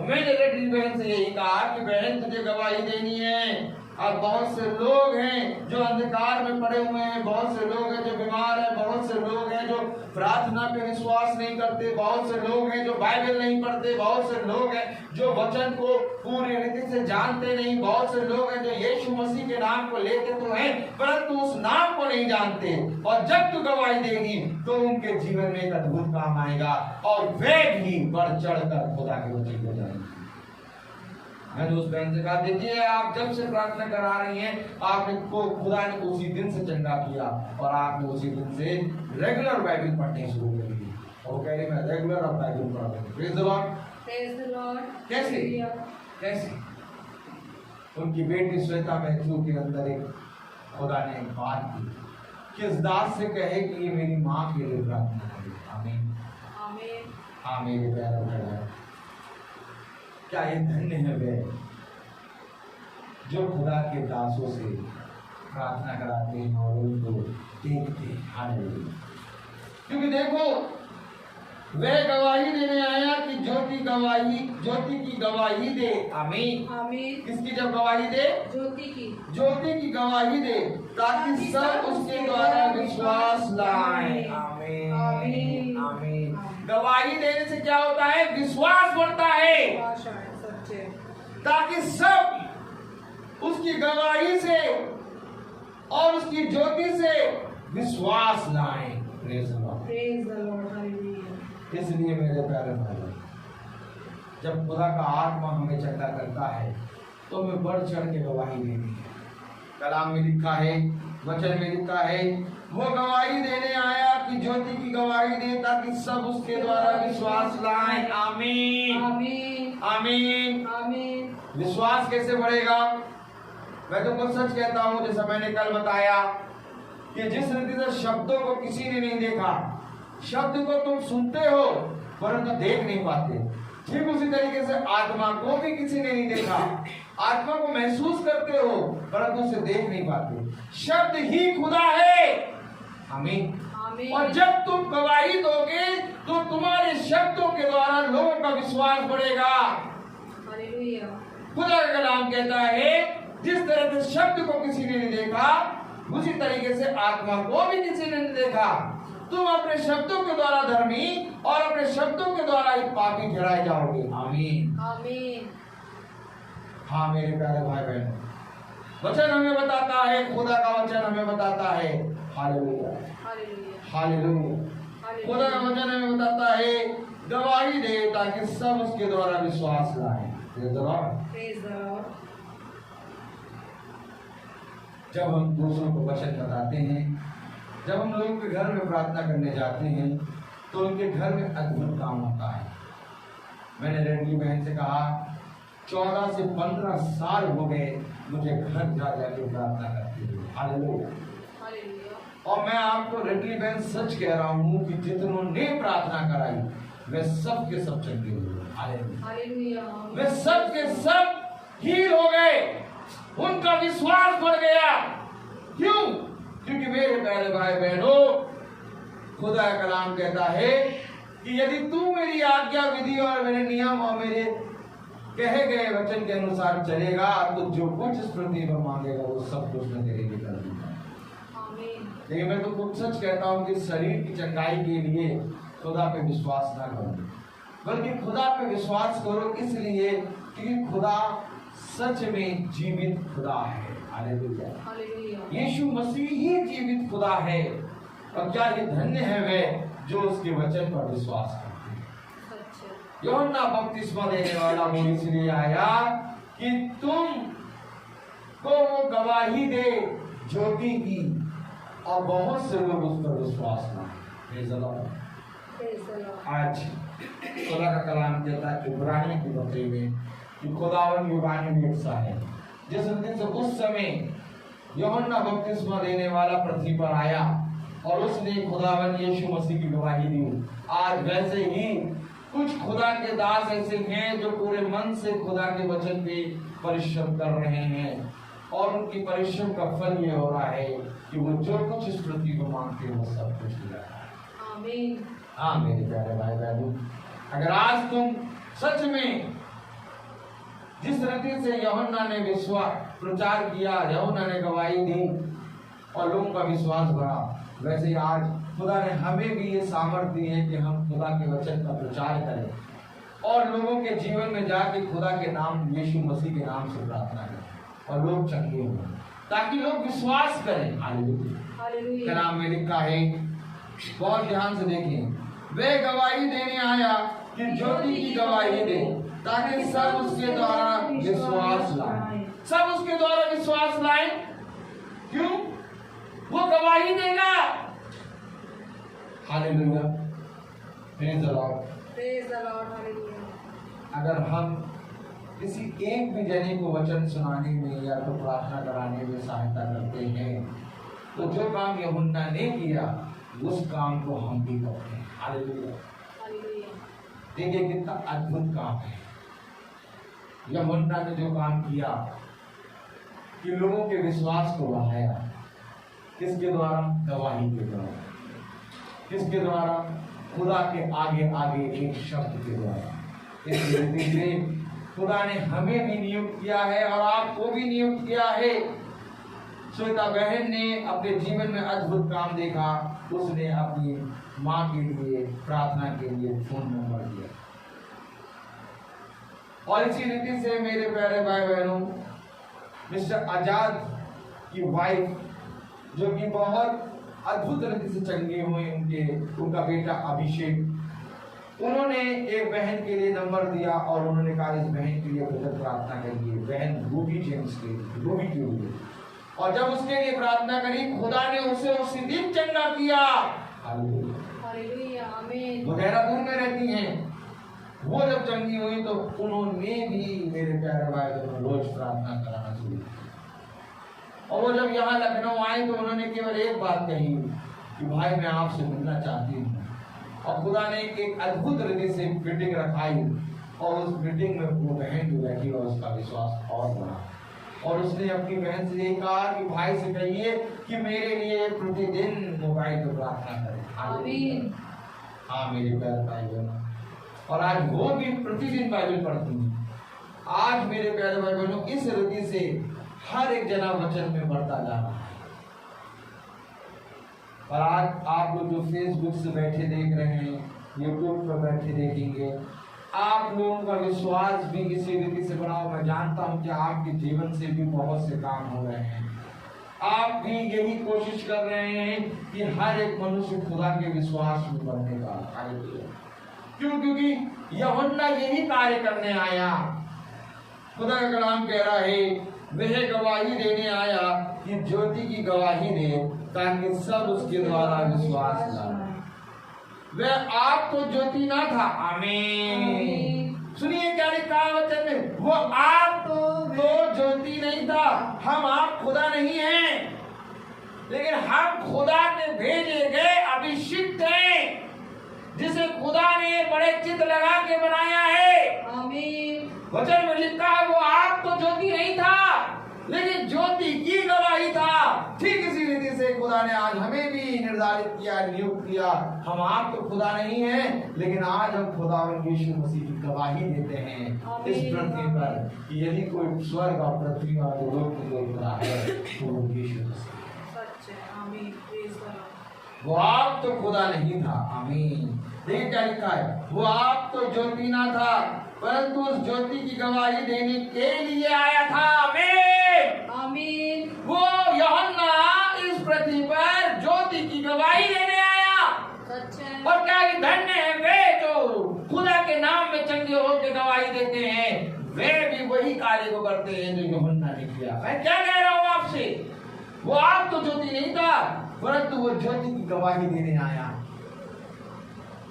मैंने लड़की बहन से यही कहा कि बहन तुझे गवाही देनी है। और बहुत से लोग हैं जो अंधकार में पड़े हुए हैं, बहुत से लोग हैं जो बीमार हैं, बहुत से लोग हैं जो प्रार्थना पे विश्वास नहीं करते, बहुत से लोग हैं जो बाइबल नहीं पढ़ते, बहुत से लोग हैं जो वचन को पूरी रीति से जानते नहीं, बहुत से लोग हैं जो यीशु मसीह के नाम को लेते तो हैं परंतु उस नाम को नहीं जानते। और जब तू गवाही देगी तो उनके जीवन में एक अद्भुत काम आएगा और वे भी बढ़ चढ़ कर खुदा के वचन को जानेंगे। मैंने उस बहन से कहा, देखिए आप जब से प्रार्थना करा रही हैं, आपने को खुदा ने उसी दिन से चंगा किया और आपने उसी दिन से रेगुलर बाइबल पढ़ने शुरू कर दी। और वो कह रही मैं रेगुलर अब बाइबल पढ़ रही हूँ। Praise the Lord. Praise the Lord. कैसे? कैसे? उनकी बेटी श्वेता मैथ्यू के अंदर एक खुदा ने एक बात की कि इस दास से कहे कि ये मेरी माँ के लिए प्रार्थना करे। आमीन। आमीन। हाँ मेरे प्यारे भाई, क्या ये धन्य है वे जो खुदा के दासों से प्रार्थना कराते हैं और उनको देखते हैं। हालेलुया। क्योंकि देखो, वह गवाही देने आया कि ज्योति की गवाही दे। आमीन। आमीन। किसकी जब गवाही दे? ज्योति की गवाही दे, ताकि सब उसके द्वारा विश्वास लाएं। आमीन। आमीन। आमीन। गवाही देने से क्या होता है? विश्वास बढ़ता है, ताकि सब उसकी गवाही से और उसकी ज्योति से विश्वास लाएं। Praise the Lord. इसलिए मेरे प्यारे भाई, जब खुदा का आत्मा हमें चंगा करता है तो हमें बढ़ चढ़ के गवाही देनी है। कलाम में लिखा है, वचन में लिखा है, वो गवाही देने आया कि ज्योति की गवाही दे ताकि सब उसके द्वारा विश्वास लाएं। आमीन। आमीन। आमीन। आमीन। विश्वास कैसे बढ़ेगा? मैं तुमको सच कहता हूँ, जैसा मैंने कल बताया कि जिस रीति से शब्दों को किसी ने नहीं देखा, शब्द को तुम सुनते हो परंतु देख नहीं पाते, ठीक उसी तरीके से आत्मा को भी किसी ने नहीं देखा, आत्मा को महसूस करते हो परंतु उसे देख नहीं पाते। शब्द ही खुदा है। आमीन। और जब तुम गवाही दोगे तो तुम्हारे शब्दों के द्वारा लोगों का विश्वास बढ़ेगा। खुदा का कलाम कहता है, जिस तरह से शब्द को किसी ने नहीं देखा उसी तरीके से आत्मा को भी किसी ने नहीं देखा। तुम अपने शब्दों के द्वारा धर्मी और अपने शब्दों के द्वारा ही पापी ठहराए जाओगे। आमीन। आमीन। हाँ मेरे प्यारे भाई बहन, वचन हमें बताता है, खुदा का वचन हमें बताता है। हालेलुया। हालेलुया। खुदा का वचन हमें बताता है, गवाही दे ताकि सब उसके द्वारा विश्वास लाएं। Praise the Lord. जब हम दूसरों को वचन बताते हैं, जब हम लोगों के घर में प्रार्थना करने जाते हैं तो उनके घर में अद्भुत काम होता है। मैंने लड़की बहन से कहा, 14 से 15 साल हो गए मुझे घर जा जाके प्रार्थना करते हुए। हालेलुया। और मैं आपको रेडली बहन सच कह रहा हूं कि जितनों ने प्रार्थना कराई वे सब के सब चंगे हुए। हालेलुया। वे सब के सब हील हो गए, उनका विश्वास बढ़ गया। क्यों? क्योंकि मेरे प्यारे भाई बहनों, खुदा का कलाम कहता है कि यदि तू मेरी आज्ञा विधि और मेरे नियम और मेरे कहे गए वचन के अनुसार चलेगा तो जो कुछ इस पृथ्वी पर मांगेगा वो सब कुछ मैं तेरे लिए कर दूंगा। लेकिन मैं तो कुछ सच कहता हूं कि शरीर की चंगाई के लिए खुदा पे विश्वास ना करो, बल्कि खुदा पे विश्वास करो इसलिए क्योंकि खुदा सच में जीवित खुदा है। हालेलुया। यीशु मसीह ही जीवित खुदा है। और क्या ये धन्य है वे जो उसके वचन पर विश्वास करते हैं। यूहन्ना बपतिस्मा देने वाला वो इसलिए आया कि तुम को वो गवाही दे ज्योति की, और बहुत से लोग उस पर विश्वास ना। आज खुदा का कलाम कहता है इब्रानी की बकरी में कि खुदावन युगानी में एक सा है जिस दिन से उस समय यूहन्ना बपतिस्मा देने वाला पृथ्वी पर आया और उसने खुदावन यीशु मसीह की गवाही दी। आज वैसे ही कुछ खुदा के दास ऐसे हैं जो पूरे मन से खुदा के वचन पे परिश्रम कर रहे हैं और उनकी परिश्रम का फल ये हो रहा है कि वो जो कुछ इस पृथ्वी को मांगते हैं वो सब कुछ मिला है। आमीन। हाँ मेरे प्यारे भाई बहनों, अगर आज तुम सच में जिस रीति से यूहन्ना ने विश्वास प्रचार किया, यूहन्ना ने गवाही दी और लोगों का विश्वास बढ़ा, वैसे ही आज खुदा ने हमें भी ये सामर्थ्य दी है कि हम खुदा के वचन का प्रचार करें और लोगों के जीवन में जाके खुदा के नाम यीशु मसीह के नाम से प्रार्थना करें और लोग चंगे हों ताकि लोग विश्वास करें। हालेलुया। कलाम में लिखा है, बहुत ध्यान से देखें, वे गवाही देने आया कि ज्योति की गवाही दे ताकि सब उसके द्वारा विश्वास लाए। सब उसके द्वारा विश्वास लाए। क्यों? वो गवाही देगा। Hallelujah. Praise the Lord. Praise the Lord. Hallelujah. अगर हम किसी एक भी जने को वचन सुनाने में या तो प्रार्थना कराने में सहायता करते हैं तो जो काम यूहन्ना ने किया उस काम को हम भी करते हैं। हालेलुया। देखिए कितना अद्भुत काम है। यूहन्ना ने जो काम किया कि लोगों के विश्वास को बढ़ाया, किसके द्वारा? गवाही के द्वारा। किसके द्वारा? खुदा के आगे आगे एक शब्द के द्वारा। इसलिए खुदा ने हमें भी नियुक्त किया है और आपको भी नियुक्त किया है। श्वेता बहन ने अपने जीवन में अद्भुत काम देखा, उसने अपनी माँ के लिए प्रार्थना के लिए फोन नंबर दिया। और इसी रीति से मेरे प्यारे भाई बहनों, मिस्टर आजाद की वाइफ जो कि बहुत अद्भुत रीति से चंगे हुए, उनका बेटा अभिषेक, उन्होंने एक बहन के लिए नंबर दिया और उन्होंने कहा इस बहन के लिए प्रार्थना करिए, बहन रूबी जेम्स के लिए। और जब उसके लिए प्रार्थना करी, खुदा ने उसे उसी दिन चंगा किया। हालेलुया। आमीन। वो देहरादून में रहती हैं। वो जब चंगी हुई तो उन्होंने भी मेरे प्यारे भाई रोज प्रार्थना कराना शुरू किया। और वो जब यहाँ लखनऊ आए तो उन्होंने केवल एक बात कही कि भाई मैं आपसे मिलना चाहती हूँ। और खुदा ने एक अद्भुत रीति से मीटिंग रखाई और उस मीटिंग में वो बहन जो बैठी और उसका विश्वास और बढ़ा। और उसने अपनी बहन से ये कहा कि भाई से कहिए कि मेरे लिए प्रतिदिन मोबाइल पर प्रार्थना करें। हाँ मेरे प्यारे भाई बहनों, और आज वो भी प्रतिदिन बाइबल पढ़ती हैं। आज मेरे प्यारे भाई बहनों, इस रीति से हर एक जना वचन में बढ़ता जा रहा है। और आज आप लोग जो फेसबुक से बैठे देख रहे हैं, यूट्यूब पर बैठे देखेंगे, आप लोगों का विश्वास भी इसी रीति से बढ़ा। मैं जानता हूं कि आपके जीवन से भी बहुत से काम हो रहे हैं। आप भी यही कोशिश कर रहे हैं कि हर एक मनुष्य खुदा के विश्वास में बढ़ने का कार्य करे। क्यों? क्योंकि यूहन्ना यही कार्य करने आया। खुदा का कलाम कह रहा है, वह गवाही देने आया कि ज्योति की गवाही दे ताकि सब उसके द्वारा विश्वास लाए। वह आप तो ज्योति ना था। आमीन। सुनिए क्या लिखा वचन में, वो आप तो ज्योति नहीं था। हम आप खुदा नहीं हैं। लेकिन हम खुदा के भेजे गए अभिषिक्त हैं, जिसे खुदा ने बड़े चित लगा के बनाया है। आमीन। वचन में लिखा है वो आप तो ज्योति नहीं था, लेकिन ज्योति की गवाही था। ठीक इसी रीति से खुदा ने आज हमें भी निर्धारित किया, नियुक्त किया। हम आप तो खुदा नहीं हैं, लेकिन आज हम खुदावंद यीशु मसीह की गवाही देते हैं इस पृथ्वी पर कि यदि कोई स्वर्ग और पृथ्वी और लोक की कोई खुदा है तो वो यीशु मसीह। सच है। आमीन। Praise the Lord. वो आप तो खुदा नहीं था। आमीन। देखिए क्या लिखा है, वो आप तो ज्योति ना था, परंतु उस ज्योति की गवाही देने के लिए आया था। आमीन। आमीन। वो यूहन्ना इस पृथ्वी पर ज्योति की गवाही देने आया। सच है। और क्या धन्य है वे जो खुदा के नाम में चंगे होकर गवाही देते हैं, वे भी वही कार्य को करते हैं जो यूहन्ना ने किया। मैं क्या कह रहा हूँ आपसे, वो आप तो ज्योति नहीं था, परंतु वो ज्योति की गवाही देने आया।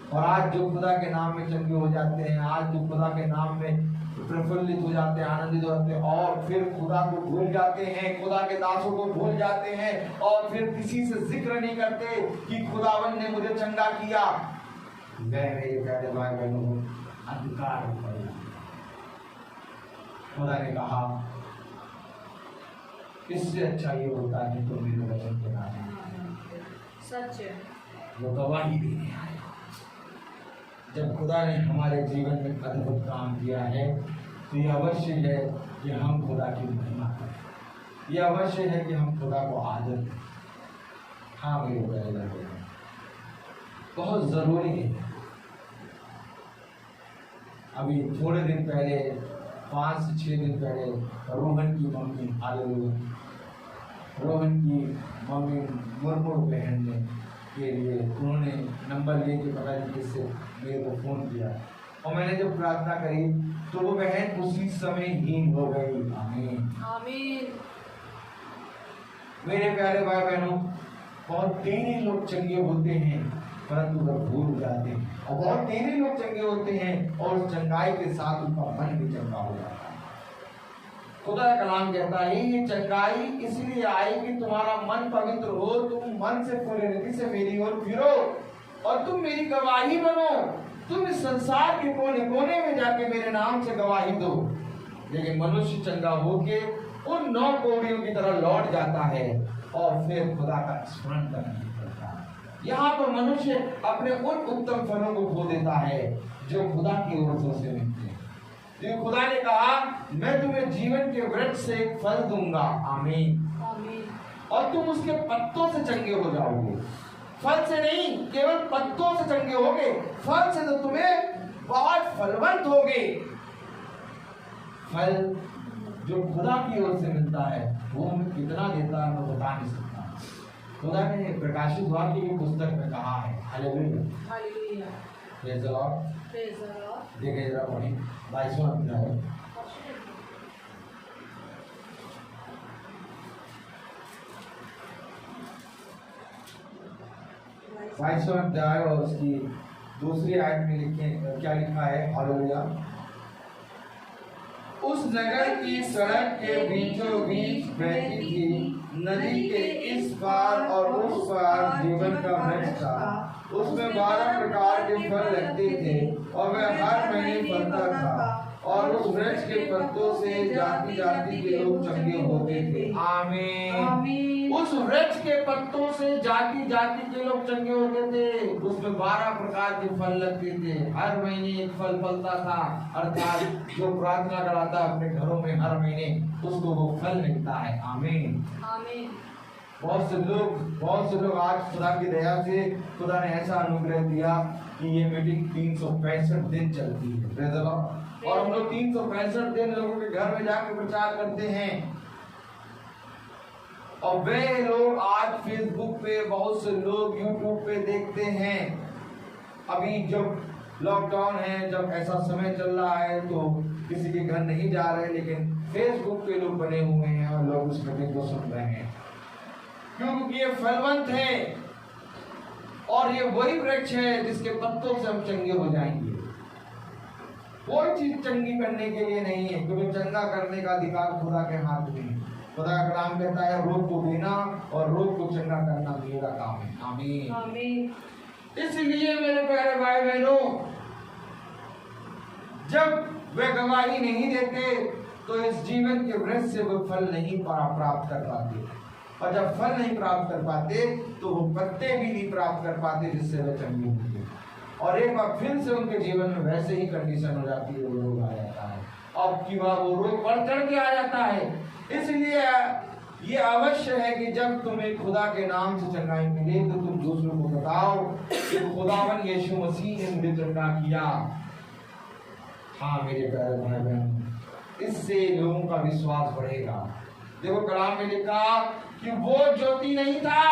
और आज जो खुदा के नाम में चंगे हो जाते हैं, आज जो खुदा के नाम में प्रफुल्लित हो जाते हैं, आनंदित हो जाते हैं, और फिर खुदा को भूल जाते हैं, खुदा के दासों को भूल जाते हैं, और फिर किसी से जिक्र नहीं करते कि खुदावन ने मुझे चंगा किया। मैं मेरे प्यारे भाई बहनों अधिकार करूं। खुदा ने कहा इससे अच्छा ये होता है तो मेरे वचन के नाम सच है। वो गवाही देने आया। जब खुदा ने हमारे जीवन में अद्भुत काम किया है तो यह अवश्य है कि हम खुदा की महिमा करें। यह अवश्य है कि हम खुदा को आदर दें। हाँ मेरे प्यारे भाई, बहुत जरूरी है। अभी थोड़े दिन पहले, 5 से 6 दिन पहले, रोहन की मम्मी मुर्मू बहन ने के लिए उन्होंने नंबर लेके पता नहीं किससे मेरे को फोन किया, और मैंने जब प्रार्थना करी तो वो बहन उसी समय हीन हो गई। आमीन। आमीन। मेरे प्यारे भाई बहनों, बहुत तेरे लोग चंगे होते हैं परंतु वह भूल जाते हैं, और बहुत तेरे लोग चंगे होते हैं और उस चंगाई के साथ उनका मन भी चंगा हो जाता है। खुदा का कलाम कहता है ये चंगाई इसलिए आई कि तुम्हारा मन पवित्र हो, तुम मन से पूरी रीति से मेरी ओर फिरो और तुम मेरी गवाही बनो। तुम इस संसार के कोने कोने में जाके मेरे नाम से गवाही दो। लेकिन मनुष्य चंगा होके उन 9 कौड़ियों की तरह लौट जाता है और फिर खुदा का स्मरण करना पड़ता है। यहाँ पर मनुष्य अपने उन उत्तम फलों को खो देता है जो खुदा की ओर से उसे मिलते हैं। लेकिन खुदा ने कहा मैं तुम्हें जीवन के वृक्ष से एक फल दूंगा। आमीन। आमीन। और तुम उसके पत्तों से चंगे हो जाओगे। फल से नहीं, केवल पत्तों से चंगे होगे। फल से तो तुम्हें बहुत फलवंत होगे। फल जो खुदा की ओर से मिलता है वो हमें कितना देता है मैं बता नहीं सकता। खुदा ने प्रकाशित वाक्य की पुस्तक में कहा है। Hallelujah. Hallelujah. Praise the Lord. Praise the Lord. देखिए जरा पढ़िए 22वां अध्याय 22वां अध्याय और उसकी दूसरी आयत में लिखे क्या लिखा है। हालेलुया। उस नगर की सड़क के बीचों बीच बहती थी नदी के इस पार और उस पार जीवन का वृक्ष था। उसमें 12 प्रकार के फल लगते थे और वह हर महीने फलता था, और उस वृक्ष के पत्तों से जाति जाति के लोग चंगे होते थे। आमीन। उस वृक्ष के पत्तों से जाति जाति के लोग चंगे होते थे। उसमें 12 प्रकार के फल लगते थे, हर महीने एक फल फलता था। अर्थात जो प्रार्थना कराता अपने घरों में हर महीने उसको वो फल मिलता है। आमीन। आमीन। बहुत से लोग आज खुदा की दया से खुदा ने ऐसा अनुग्रह दिया कि ये मीटिंग 365 दिन चलती है। Praise the Lord. और हम लोग 365 दिन लोगों के घर में जाकर प्रचार करते हैं। और वे लोग आज फेसबुक पे, बहुत से लोग यूट्यूब पे देखते हैं। अभी जब लॉकडाउन है, जब ऐसा समय चल रहा है तो किसी के घर नहीं जा रहे, लेकिन फेसबुक पे लोग बने हुए हैं और लोग उस मीटिंग को सुन रहे हैं क्योंकि ये फलवंत है और ये वही वृक्ष है जिसके पत्तों से हम चंगे हो जाएंगे। कोई चीज चंगी करने के लिए नहीं है, क्योंकि चंगा करने का अधिकार खुदा के हाथ में है। खुदा का कलाम कहता है रोग को देना और रोग को चंगा करना मेरा काम है। आमीन आमीन। इसलिए मेरे प्यारे भाई बहनों, जब वे गवाही नहीं देते तो इस जीवन के वृक्ष से वो फल नहीं प्राप्त कर पाते, और जब फल नहीं प्राप्त कर पाते तो वो पत्ते भी नहीं प्राप्त कर पाते जिससे वे चंगे होंगे। और एक बार फिर से उनके जीवन में वैसे ही कंडीशन हो जाती है, वो रोग आ जाता है। अब की बार वो रोग बढ़ चढ़ के आ जाता है। इसलिए ये अवश्य है कि जब तुम्हें खुदा के नाम से चंगाई मिले तो तुम दूसरों को बताओ कि खुदावन यीशु मसीह ने मुझे चंगा किया। हाँ मेरे प्यारे भाई बहन, इससे लोगों का विश्वास बढ़ेगा। देखो कलाम में लिखा कि वो ज्योति नहीं था,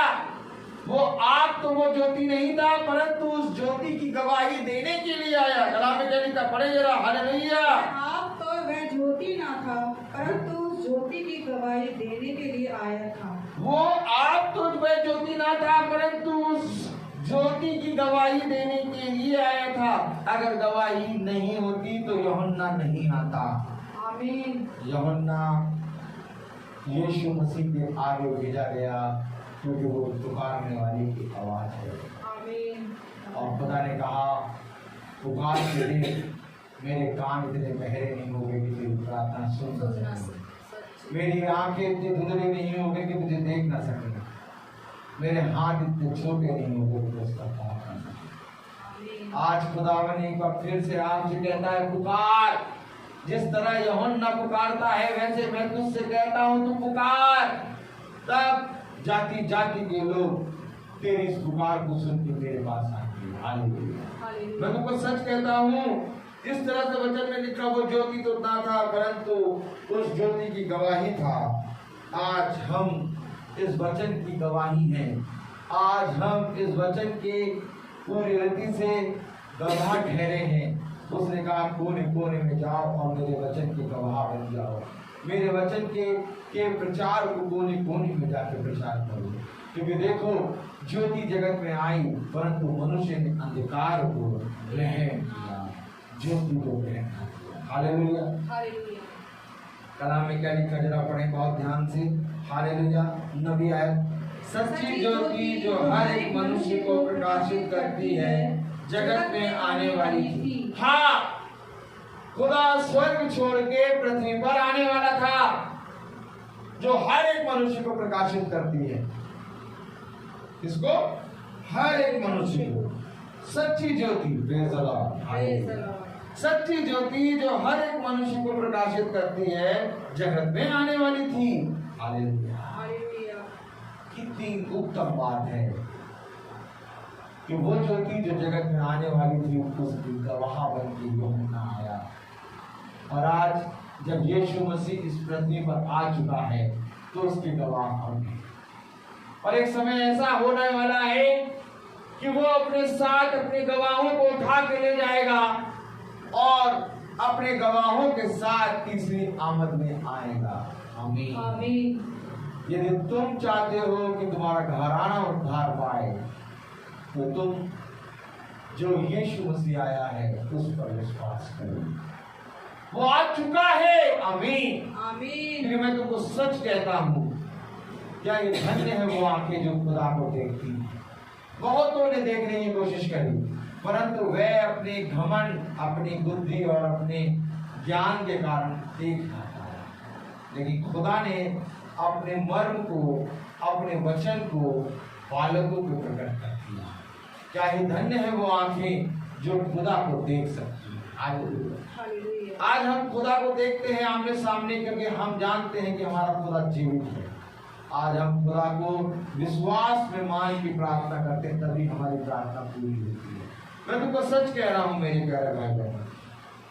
वो आप तो वो ज्योति नहीं था, परंतु उस ज्योति की गवाही देने के लिए आया। कलाम में क्या लिखा, पढ़े जरा। हालेलुया। आप तो वह ज्योति ना था, परंतु उस ज्योति की गवाही देने के लिए आया था। वो आप तो वह ज्योति ना था, परंतु उस ज्योति की गवाही देने के लिए आया था। अगर गवाही नहीं होती तो यूहन्ना नहीं आता। आमीन। यूहन्ना यीशु मसीह के आगे भेजा गया क्योंकि वो पुकारने वाले की आवाज है। आमीन। और खुदा ने कहा पुकार के दिन मेरे कान इतने बहरे नहीं होंगे कि तेरी प्रार्थना सुन सके, मेरी आंखें इतनी धुंधली नहीं होंगे कि तुझे देख ना सके, मेरे हाथ इतने छोटे नहीं होंगे कि उसका काम कर सके। आज खुदावन एक बार फिर से आपसे कहता है पुकार। जिस तरह यूहन्ना पुकारता है वैसे मैं तुझसे कहता हूँ तू पुकार। तब जाति जाति के लोग तेरी इस पुकार को सुन के मेरे पास आएंगे। हालेलुया। मैं तुमको सच कहता हूँ, इस तरह से वचन में लिखा वो ज्योति तो ना था परंतु उस ज्योति की गवाही था। आज हम इस वचन की गवाही हैं। आज हम इस वचन के पूरी रीति से गवाह ठहरे हैं। उसने कहा कोने कोने में जाओ और मेरे वचन के गवाह बन जाओ। मेरे वचन के प्रचार को कोने कोने में जाकर प्रचार करो। क्योंकि देखो ज्योति जगत में आई परंतु मनुष्य ने अंधकार को ग्रहण किया, ज्योति को ग्रहण किया। हालेलुया। हालेलुया। कलाम में क्या लिखा जरा पढ़ें बहुत ध्यान से। हालेलुया। नबी आयत, सच्ची ज्योति जो हर एक मनुष्य को प्रकाशित करती है जगत में आने वाली थी। हाँ, खुदा स्वर्ग छोड़ के पृथ्वी पर आने वाला था जो हर एक मनुष्य को प्रकाशित करती है। किसको? हर एक मनुष्य को। सच्ची ज्योति, प्रेज़ द लॉर्ड। सच्ची ज्योति जो हर एक मनुष्य को प्रकाशित करती है जगत में आने वाली थी। हालेलुया। कितनी उत्तम बात है कि वो ज्योति जो जगत में आने वाली थी उसकी गवाह बन के यूहन्ना आया। और आज जब यीशु मसीह इस पृथ्वी पर आ चुका है तो उसके गवाह हम हैं। और एक समय ऐसा होने वाला है कि वो अपने साथ अपने गवाहों को उठा के ले जाएगा और अपने गवाहों के साथ तीसरी आमद में आएगा। आमीन। आमीन। यदि तुम चाहते हो कि तुम्हारा घराना उद्धार पाए तो तुम जो यीशु मसीह आया है उस पर विश्वास करो। वो आ चुका है। आमीन। आमीन। क्योंकि मैं तुमको सच कहता हूँ, क्या ये धन्य है वो आंखें जो खुदा को देखती हैं। बहुतों ने देखने की कोशिश करी परंतु वह अपने घमंड, अपनी बुद्धि और अपने ज्ञान के कारण देख ना पाया। लेकिन खुदा ने अपने मर्म को, अपने वचन को बालकों को प्रकट कर दिया। क्या ही धन्य है वो आंखें जो खुदा को देख सकती हैं। हालेलुया। आज हम खुदा को देखते हैं आमने सामने क्योंकि हम जानते हैं कि हमारा खुदा जीवित है। आज हम खुदा को विश्वास में मान की प्रार्थना करते हैं तभी हमारी प्रार्थना पूरी होती है। मैं तुमको सच कह रहा हूँ मेरे प्यारे भाई बहन,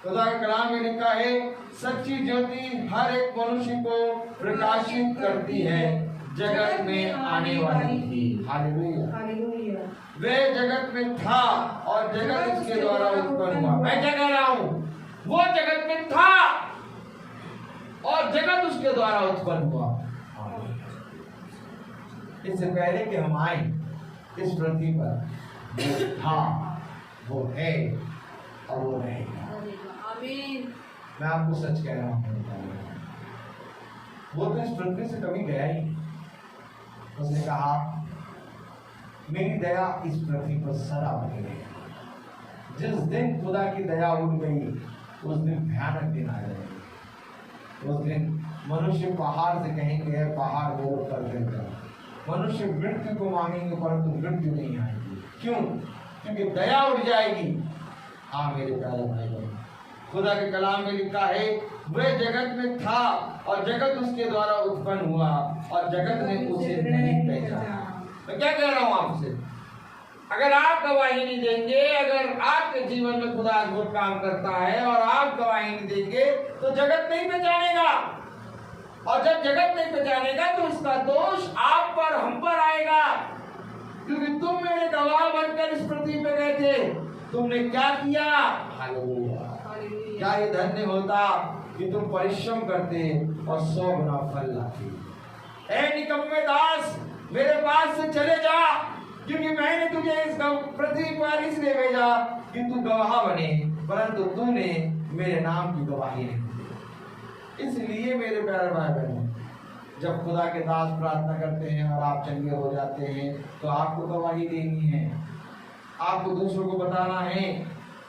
खुदा के कलाम में लिखा है सच्ची ज्योति हर एक मनुष्य को प्रकाशित करती है जगत में आने वाली थी। हालेलुया। वे जगत में था और जगत उसके द्वारा उत्पन्न हुआ। मैं क्या कह रहा हूँ? वो जगत में था और जगत उसके द्वारा उत्पन्न हुआ। इससे पहले कि हम आए इस पृथ्वी पर वो था, वो है और वो रहेगा। आमीन। मैं आपको सच कह रहा हूँ, वो तो इस पृथ्वी से कभी गया ही नहीं। उसने कहा मेरी दया इस पृथ्वी पर सदा बनी रहेगी। जिस दिन खुदा की दया उठ गई उस दिन भयानक दिन आ जाएगी। उस दिन मनुष्य पहाड़ से कहेंगे पहाड़ वो ऊपर गिर कर। मनुष्य मृत्यु को मांगेंगे परंतु मृत्यु नहीं आएगी। क्यों? क्योंकि दया उठ जाएगी। हाँ मेरे प्यारे भाई बहन, खुदा के कलाम में लिखा है वह जगत में था और जगत उसके द्वारा उत्पन्न हुआ और जगत ने उसे नहीं पहचाना। मैं क्या कह रहा हूँ आपसे, अगर आप गवाही नहीं देंगे, अगर आपके जीवन में खुदा अद्भुत काम करता है और आप गवाही नहीं देंगे तो जगत नहीं पहचानेगा। और जब जगत नहीं पहचानेगा तो उसका दोष आप पर, हम पर आएगा। क्योंकि तुम मेरे गवाह बनकर इस पृथ्वी पे गए थे, तुमने क्या किया। हालेलुया। क्या ये धन्य होता कि तुम परिश्रम करते और 100 गुना फल लाते। ऐ निकम्मे दास, मेरे पास से चले जा, क्योंकि मैंने तुझे इस पृथ्वी पर इसलिए भेजा कि तू गवाह बने, परंतु तूने मेरे नाम की गवाही नहीं दी। इसलिए मेरे प्यारे भाई बहनों, जब खुदा के दास प्रार्थना करते हैं और आप चंगे हो जाते हैं तो आपको गवाही देनी है। आपको दूसरों को बताना है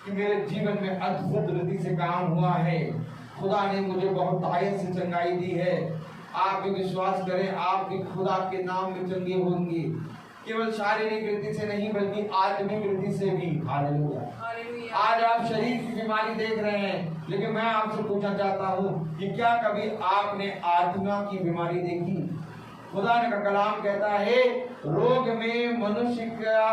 कि मेरे जीवन में अद्भुत रीति से काम हुआ है, खुदा ने मुझे बहुत आयत से चंगाई दी है। आप भी विश्वास करें, आप भी खुदा के नाम में चंगे होंगे, केवल शारीरिक रीति से नहीं बल्कि आत्मिक रीति से भी। हालेलुया। आज आप शरीर की बीमारी देख रहे हैं, लेकिन मैं आपसे पूछना चाहता हूँ कि क्या कभी आपने आत्मा की बीमारी देखी? खुदा का कलाम कहता है रोग में मनुष्य का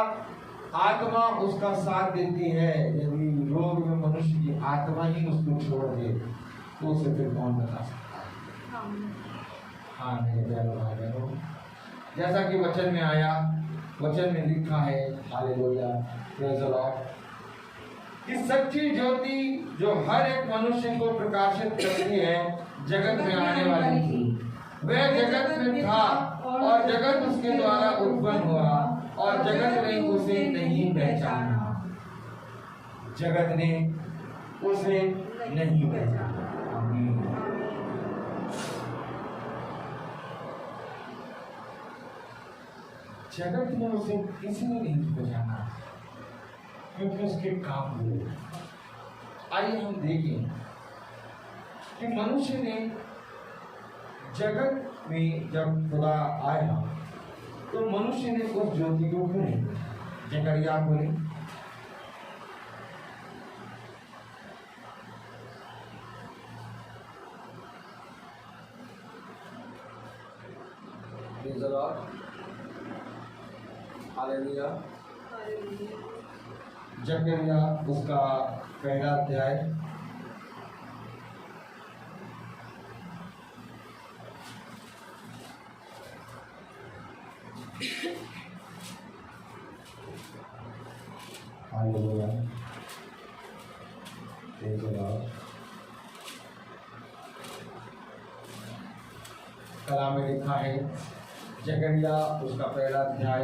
आत्मा उसका साथ देती है। यदि रोग में मनुष्य की आत्मा ही उसको छोड़ दे तो उसे फिर कौन बता सकता है। हाँ मेरे प्यारे भाई बहनों, जैसा कि वचन में आया, वचन में लिखा है हालेलुया प्रेज़ द लॉर्ड, कि सच्ची ज्योति जो हर एक मनुष्य को प्रकाशित करती है जगत में आने वाली थी। वह जगत में था और जगत उसके द्वारा उत्पन्न हुआ और जगत ने उसे नहीं पहचाना। जगत ने उसे नहीं पहचाना। जगत ने उसे इसलिए नहीं पहचाना क्योंकि उसके काम हुए। आइए हम देखें कि मनुष्य ने जगत में जब खुदा आया तो मनुष्य ने उस ज्योति को क्यों नहीं देखा? जकरिया बोले हालेलुया। जकरिया उसका पहला अध्याय हालेलुया कलाम में लिखा है जकरिया उसका पहला अध्याय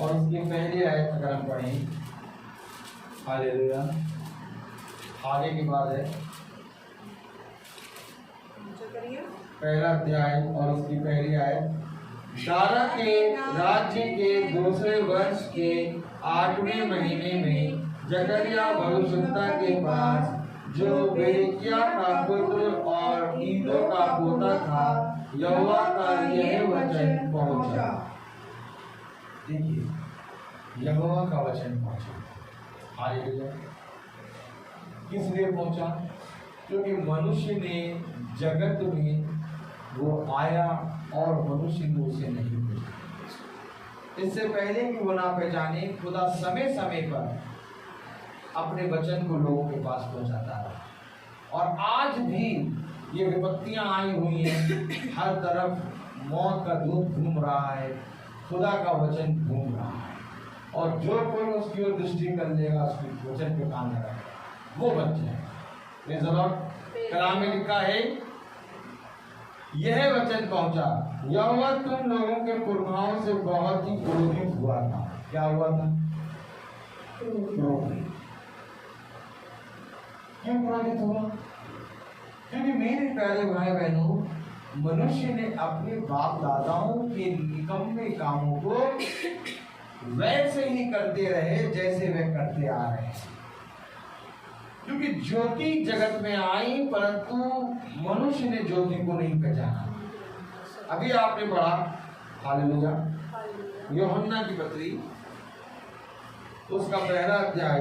और उसकी पहली आयत अगर हम पढ़ें, हालेलुया, आगे की बात है पहला अध्याय और उसकी पहली आयत। दारा के राज्य के दूसरे वर्ष के 8वें महीने में जकरिया भविष्यवक्ता के पास, जो बेरेकिया का पुत्र और ईदो का पोता था, यहोवा का यह वचन पहुंचा। देखिए, यहोवा का वचन पहुंचा। हालेलुया। किस लिए पहुंचा? क्योंकि मनुष्य ने जगत में वो आया और मनुष्य ने उसे नहीं पहचाना। इससे पहले कि वो ना पहचाने, खुदा समय समय पर अपने वचन को लोगों के पास पहुंचाता रहा। और आज भी ये विपत्तियां आई हुई हैं, हर तरफ मौत का दूत घूम रहा है, खुदा का वचन घूम रहा है, और जो कोई उसकी ओर दृष्टि कर लेगा उसके वचन पे कान लगाएगा वो बच जाएगा। कलाम में लिखा है यह वचन पहुंचा, यहोवा तुम लोगों के पुरखाओं से बहुत ही क्रोधित हुआ था। क्या हुआ था? क्यों क्रोधित हुआ? क्योंकि मेरे प्यारे भाई बहनों, मनुष्य ने अपने बाप दादाओं के निकम्मे कामों को वैसे ही करते रहे जैसे वे करते आ रहे हैं। क्योंकि ज्योति जगत में आई परंतु मनुष्य ने ज्योति को नहीं पहचाना। अभी आपने पढ़ा हालेलुया यूहन्ना की पत्री उसका पहला अध्याय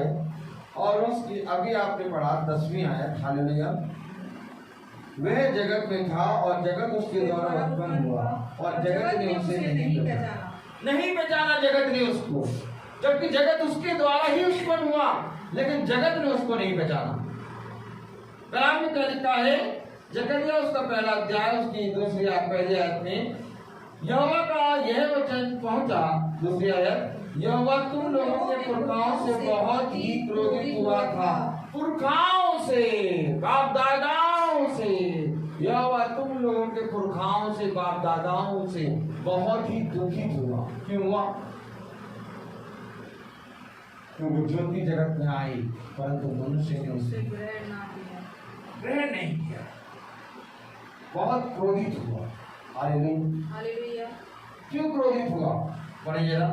और उसकी अभी आपने पढ़ा 10वीं आयत हालेलुया। वह जगत में था और जगत उसके द्वारा उत्पन्न हुआ और जगत ने उसे नहीं पहचाना जगत ने उसको, जबकि जगत उसके द्वारा ही उत्पन्न हुआ लेकिन जगत ने उसको नहीं पहचाना। कलाम में क्या लिखा है? जकरिया उसका पहला अध्याय उसकी दूसरी पहली आयत में यहोवा का यह वचन पहुंचा, दूसरी आयत, यहोवा तुम लोगों के पुरखाओं से बहुत ही क्रोधित हुआ था। पुरखाओं से, बाप दादाओं से, यहोवा तुम लोगों के पुरखाओं से, बाप दादाओं से बहुत ही दुखित हुआ। क्यों हुआ? क्योंकि ज्योति जगत में आई परंतु मनुष्य ने उसे ग्रहण नहीं किया, बहुत क्रोधित हुआ। हालेलुया। क्यों क्रोधित हुआ? पढ़िए जरा।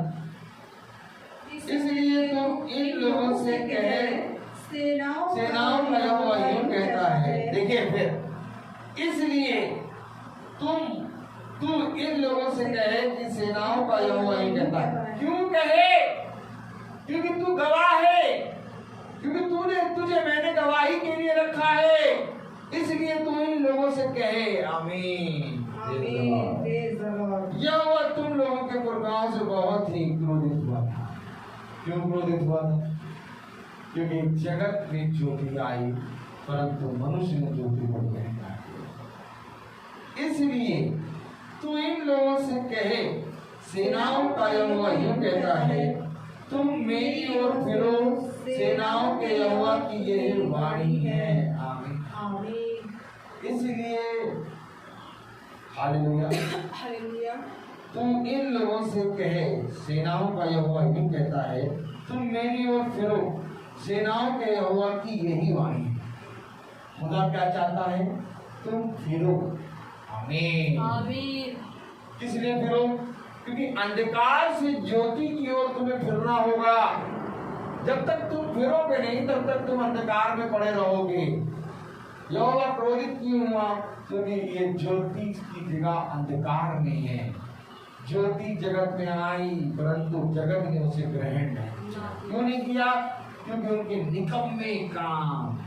इसलिए तुम इन लोगों से कहे, सेनाओं का यहोवा यूं कहता है। देखिए फिर, इसलिए तू इन लोगों से कहे कि सेनाओं का यहोवा यूं कहता है। क्यों कहे? क्योंकि तू गवाह है, क्योंकि तुझे मैंने गवाही के लिए रखा है, इसलिए तू इन लोगों से कहे। आमीन। यहोवा तुम लोगों के पुरखाओं से बहुत ही क्रोधित हुआ था। क्यों क्रोधित हुआ था? क्योंकि जगत में ज्योति आई परंतु मनुष्य ने ज्योति को ग्रहण किया। इसलिए तू इन लोगों से कहे, सेनाओं का यहोवा यूं कहता है, तुम मेरी ओर फिरो, सेनाओं के यहोवा की यही वाणी है। आमीन। आमीन। इसलिए हालेलुया तुम इन लोगों से कहे, सेनाओं का यहोवा यूं कहता है, तुम मेरी ओर फिरो, सेनाओं के यहोवा की यही वाणी है। खुदा क्या चाहता है? तुम फिरो। आमीन। आमीन। किस लिए फिरो? क्योंकि अंधकार से ज्योति की ओर तुम्हें फिरना होगा। जब तक तुम फिरोगे नहीं तब तक तुम अंधकार में पड़े रहोगे। यहोवा क्रोधित क्यों हुआ? क्योंकि ये ज्योति की जगह अंधकार में है। ज्योति जगत में आई परंतु जगत ने उसे ग्रहण नहीं किया। क्यों नहीं किया? क्योंकि उनके निकम्मे काम,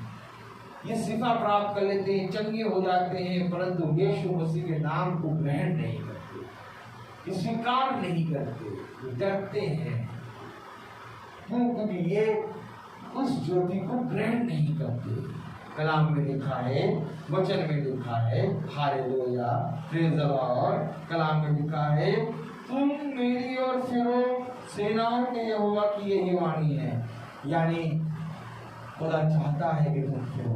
ये सिफा प्राप्त कर लेते हैं, चंगे हो जाते हैं, परंतु यीशु मसीह के नाम को ग्रहण नहीं करते, स्वीकार नहीं करते, डरते हैं। क्यों? क्योंकि ये उस ज्योति को ग्रहण नहीं करते। कलाम में लिखा है, वचन में लिखा है, हालेलुया, प्रेज़ द लॉर्ड। कलाम में लिखा है, तुम मेरी ओर फिरो, सेनाओं के यहोवा की यही वाणी है। यानी खुदा चाहता है कि तुम फिरो।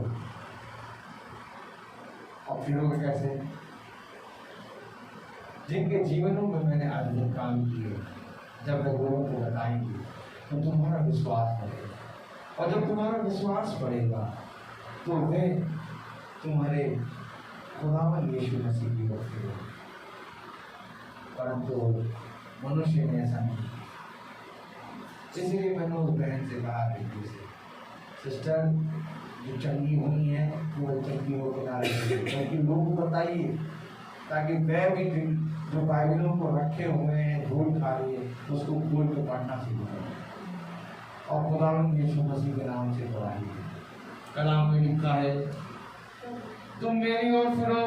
अब फिरोगे कैसे? जिनके जीवनों में मैंने आज तक काम किए, जब वे लोगों को बताएंगे तो तुम्हारा विश्वास बढ़ेगा, और जब तुम्हारा विश्वास बढ़ेगा तो वे तुम्हारे खुदावन यीशु मसीह की ओर फिरेंगे। परंतु मनुष्य ने ऐसा नहीं। इसलिए मैंने उस बहन से कहा, बेटी से, सिस्टर जो चंगी होनी है वो चंगी होकर ना रहे, क्योंकि लोगों को बताइए ताकि वह भी जो बाइबलों को रखे हुए हैं धूल खा रही है उसको खोल के पढ़ना सीखें और खुदावंद यीशु मसीह के नाम से पढ़ाइए। कलाम में लिखा है, तुम मेरी ओर फिरो,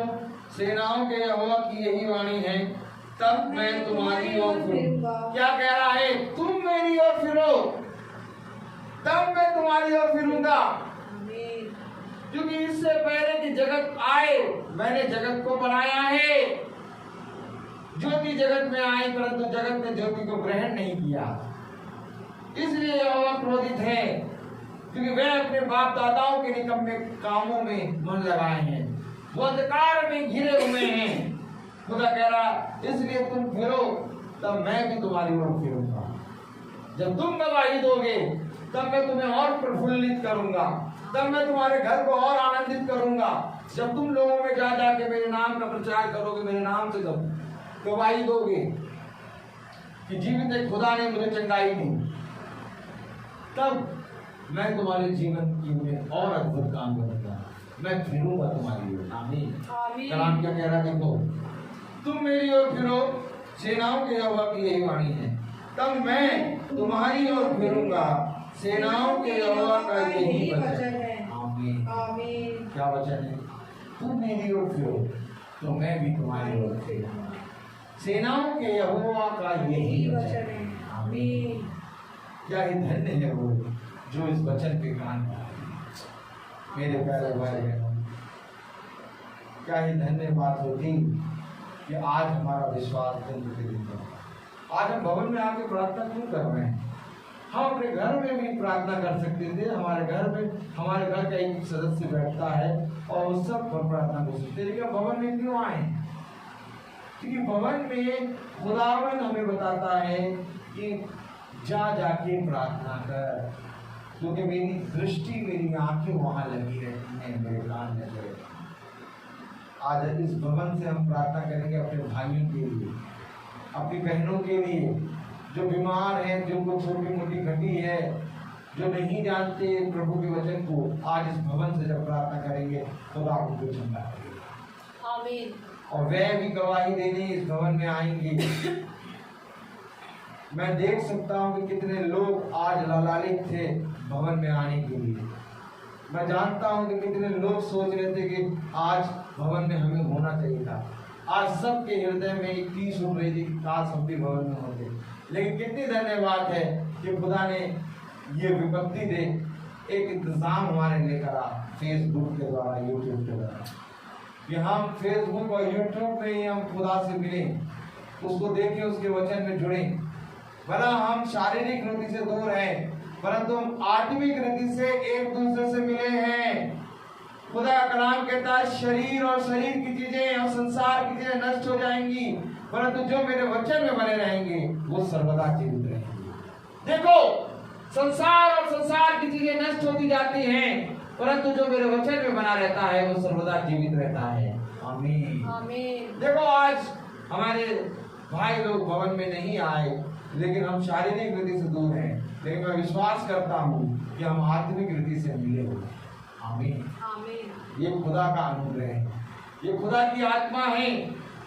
सेनाओं के यहोवा की यही वाणी है, तब मैं तुम्हारी ओर फिरूंगा। क्या कह रहा है? तुम मेरी ओर फिरो तब मैं तुम्हारी ओर फिरूंगा। क्योंकि इससे पहले कि जगत आए मैंने जगत को बनाया है। ज्योति जगत में आई परंतु जगत ने ज्योति को ग्रहण नहीं किया, इसलिए यहोवा क्रोधित है, क्योंकि वे अपने बाप दादाओं के निकम्मे कामों में मन लगाए हैं, वो अंधकार में घिरे हुए हैं। खुदा कह रहा, इसलिए तुम फिरो तब मैं भी तुम्हारी ओर फिरूंगा। जब तुम गवाही दोगे तब मैं तुम्हें और प्रफुल्लित करूंगा, तब मैं तुम्हारे घर को और आनंदित करूंगा, जब तुम लोगों में जा जाके मेरे नाम का प्रचार करोगे, मेरे नाम से जब गवाही दोगे कि जीवित एक खुदा ने मुझे चंगाई दी, तब मैं तुम्हारे जीवन की में और अद्भुत काम करूंगा, मैं फिरूंगा तुम्हारी ओर। आमीन। कलाम क्या कह रहा है? देखो, तुम मेरी ओर फिरो, सेनाओं के यहोवा की यही वाणी है, तब मैं तुम्हारी ओर फिरूंगा, सेनाओं के यहोवा का यही वचन है। आमीन। आमीन। क्या वचन है? तुम मेरी ओर फिरो तो मैं भी तुम्हारी ओर फिरूंगा, सेनाओं के यहोवा का यही वचन है। आमीन। क्या ही धन्य है वो जो इस वचन पे कान पाए। मेरे प्यारे भाई बहनों, क्या ही धन्य बात होती कि आज हमारा विश्वास दिन प्रतिदिन बढ़ता। आज हम भवन में आके प्रार्थना क्यों कर रहे हैं? हम अपने घर में भी प्रार्थना कर सकते थे। हमारे घर में हमारे घर का एक सदस्य बैठता है और उस सब पर प्रार्थना कर सकते, लेकिन भवन में क्यों आए? क्योंकि भवन में खुदावन हमें बताता है कि जा जाके प्रार्थना कर, क्योंकि मेरी दृष्टि, मेरी आंखें वहां लगी रहती हैं, मेरे कान लगे रहते हैं। आज इस भवन से हम प्रार्थना करेंगे अपने भाइयों के लिए, अपनी बहनों के लिए जो बीमार हैं, जिनको छोटी मोटी घटी है, जो नहीं जानते प्रभु के वचन को। आज इस भवन से जब प्रार्थना करेंगे खुदा उनको चंगा करेगा। आमीन। और वह भी गवाही देने इस भवन में आएंगे। मैं देख सकता हूँ कि कितने लोग आज लालायित थे भवन में आने के लिए। मैं जानता हूँ कि कितने लोग सोच रहे थे कि आज भवन में हमें होना चाहिए था। आज सबके हृदय में एक चीज उठ रही थी कि काश हम भी भवन में होते। लेकिन कितनी धन्यवाद है कि खुदा ने ये विपत्ति दे एक इंतजाम हमारे लिए करा, फेसबुक के द्वारा, यूट्यूब के द्वारा, कि हम फेसबुक और यूट्यूब में ही हम खुदा से मिले, उसको देखें, उसके वचन में जुड़े। भला हम शारीरिक रीति से दूर हैं, परंतु हम आत्मिक रीति से एक दूसरे से मिले हैं। खुदा का कलाम कहता है शरीर और शरीर की चीजें और संसार की चीजें नष्ट हो जाएंगी, परंतु जो मेरे वचन में बने रहेंगे वो सर्वदा जीवित रहेंगे। देखो, संसार और संसार की चीजें नष्ट होती जाती हैं, परंतु जो मेरे वचन में बना रहता है वो सर्वदा जीवित रहता है। आमीन। आमीन। देखो, आज हमारे भाई लोग भवन में नहीं आए, लेकिन हम शारीरिक रीति से दूर हैं, लेकिन मैं विश्वास करता हूँ कि हम आत्मिक रीति से मिले हुए। आमीन। आमीन। ये खुदा का अनुग्रह है, ये खुदा की आत्मा है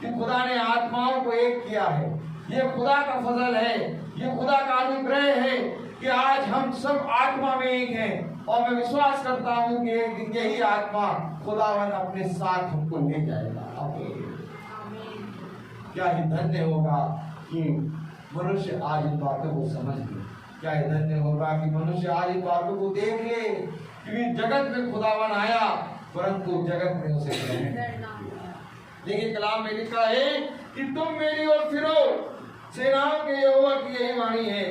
कि खुदा ने आत्माओं को एक किया है। ये खुदा का फजल है, ये खुदा का अनुग्रह है कि आज हम सब आत्मा में एक हैं। और मैं विश्वास करता हूँ कि एक दिन यही आत्मा खुदावन अपने साथ हमको ले जाएगा। आमीन। क्या ही धन्य होगा कि मनुष्य आज इन बातों को समझ ले। क्या ही धन्य होगा कि मनुष्य आज इन बातों को देख ले, क्योंकि जगत में खुदावन आया, परंतु जगत में उसे ग्रहण नहीं किया। देखिए, कलाम में लिखा है कि तुम मेरी ओर फिरो, सेनाओं के यहोवा की यही वाणी है,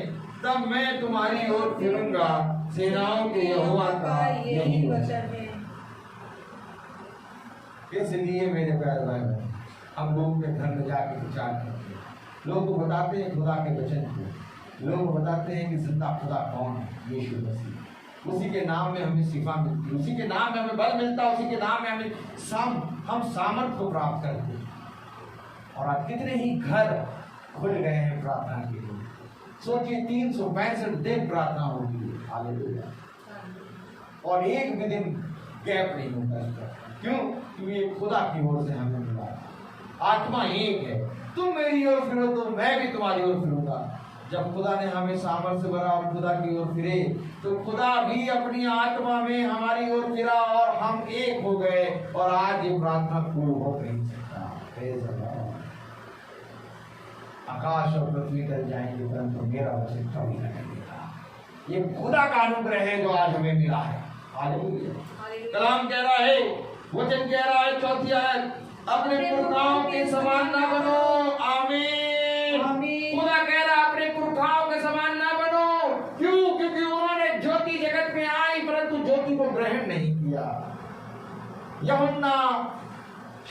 तब मैं तुम्हारी ओर फिरूंगा, सेनाओं के यहोवा का यही वचन है। इसलिए मेरे प्यारे भाई बहन, हम लोग के घर में जाके विचार करते हैं, लोग को बताते हैं खुदा के वचन को, लोग बताते हैं कि जिंदा खुदा कौन है, यीशु मसीह। उसी के नाम में हमें शिफा मिलती है, उसी के नाम में हमें बल मिलता है, उसी के नाम में हम सामर्थ को प्राप्त करते हैं। और आज कितने ही घर खुल गए हैं प्रार्थना के लिए। सोचिए, 365 दिन प्रार्थना होती है। हालेलुया। और एक भी दिन गैप नहीं होता इसका। क्यों? क्योंकि ये खुदा की ओर से हमें मिला है। आत्मा एक है। तुम मेरी ओर फिरो तो मैं भी तुम्हारी ओर फिरूंगा। जब खुदा ने हमें सामर्थ्य से भरा और खुदा की ओर फिरे, तो खुदा भी अपनी आत्मा में हमारी ओर फिरा और हम एक हो गए। और आज ये प्रार्थना पूर्ण हो नहीं सकता। आकाश और पृथ्वी टल जाएंगे, परंतु मेरा वचन कभी न टलेगा। ये खुदा का अनुग्रह है जो आज हमें मिला है। हालेलुया। कलाम कह रहा है, वचन कह रहा है, 4 आयत, अपने पुरखाओं के समान ना बनो। आमीन। खुदा कह रहा है, अपने पुरखाओं के समान ना बनो। क्यों? क्योंकि उन्होंने ज्योति जगत में आई, परंतु ज्योति को ग्रहण नहीं किया। यूहन्ना,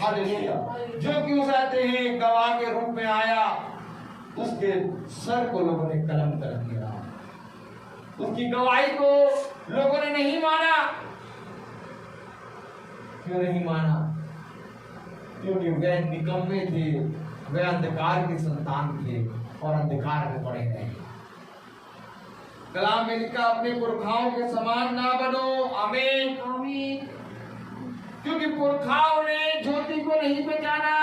हालेलुया, जो कि उसे कहते हैं गवाह के रूप में आया, उसके सर को लोगों ने कलम कर दिया। उसकी गवाही को लोगों ने नहीं माना। क्यों नहीं माना? क्योंकि वे निकम्मे थे, वे अंधकार के संतान थे और अंधकार में पड़े रहे। कलाम में लिखा, अपने पुरखाओं के समान ना बनो। आमीन आमीन। क्योंकि पुरखाओं ने ज्योति को नहीं पहचाना।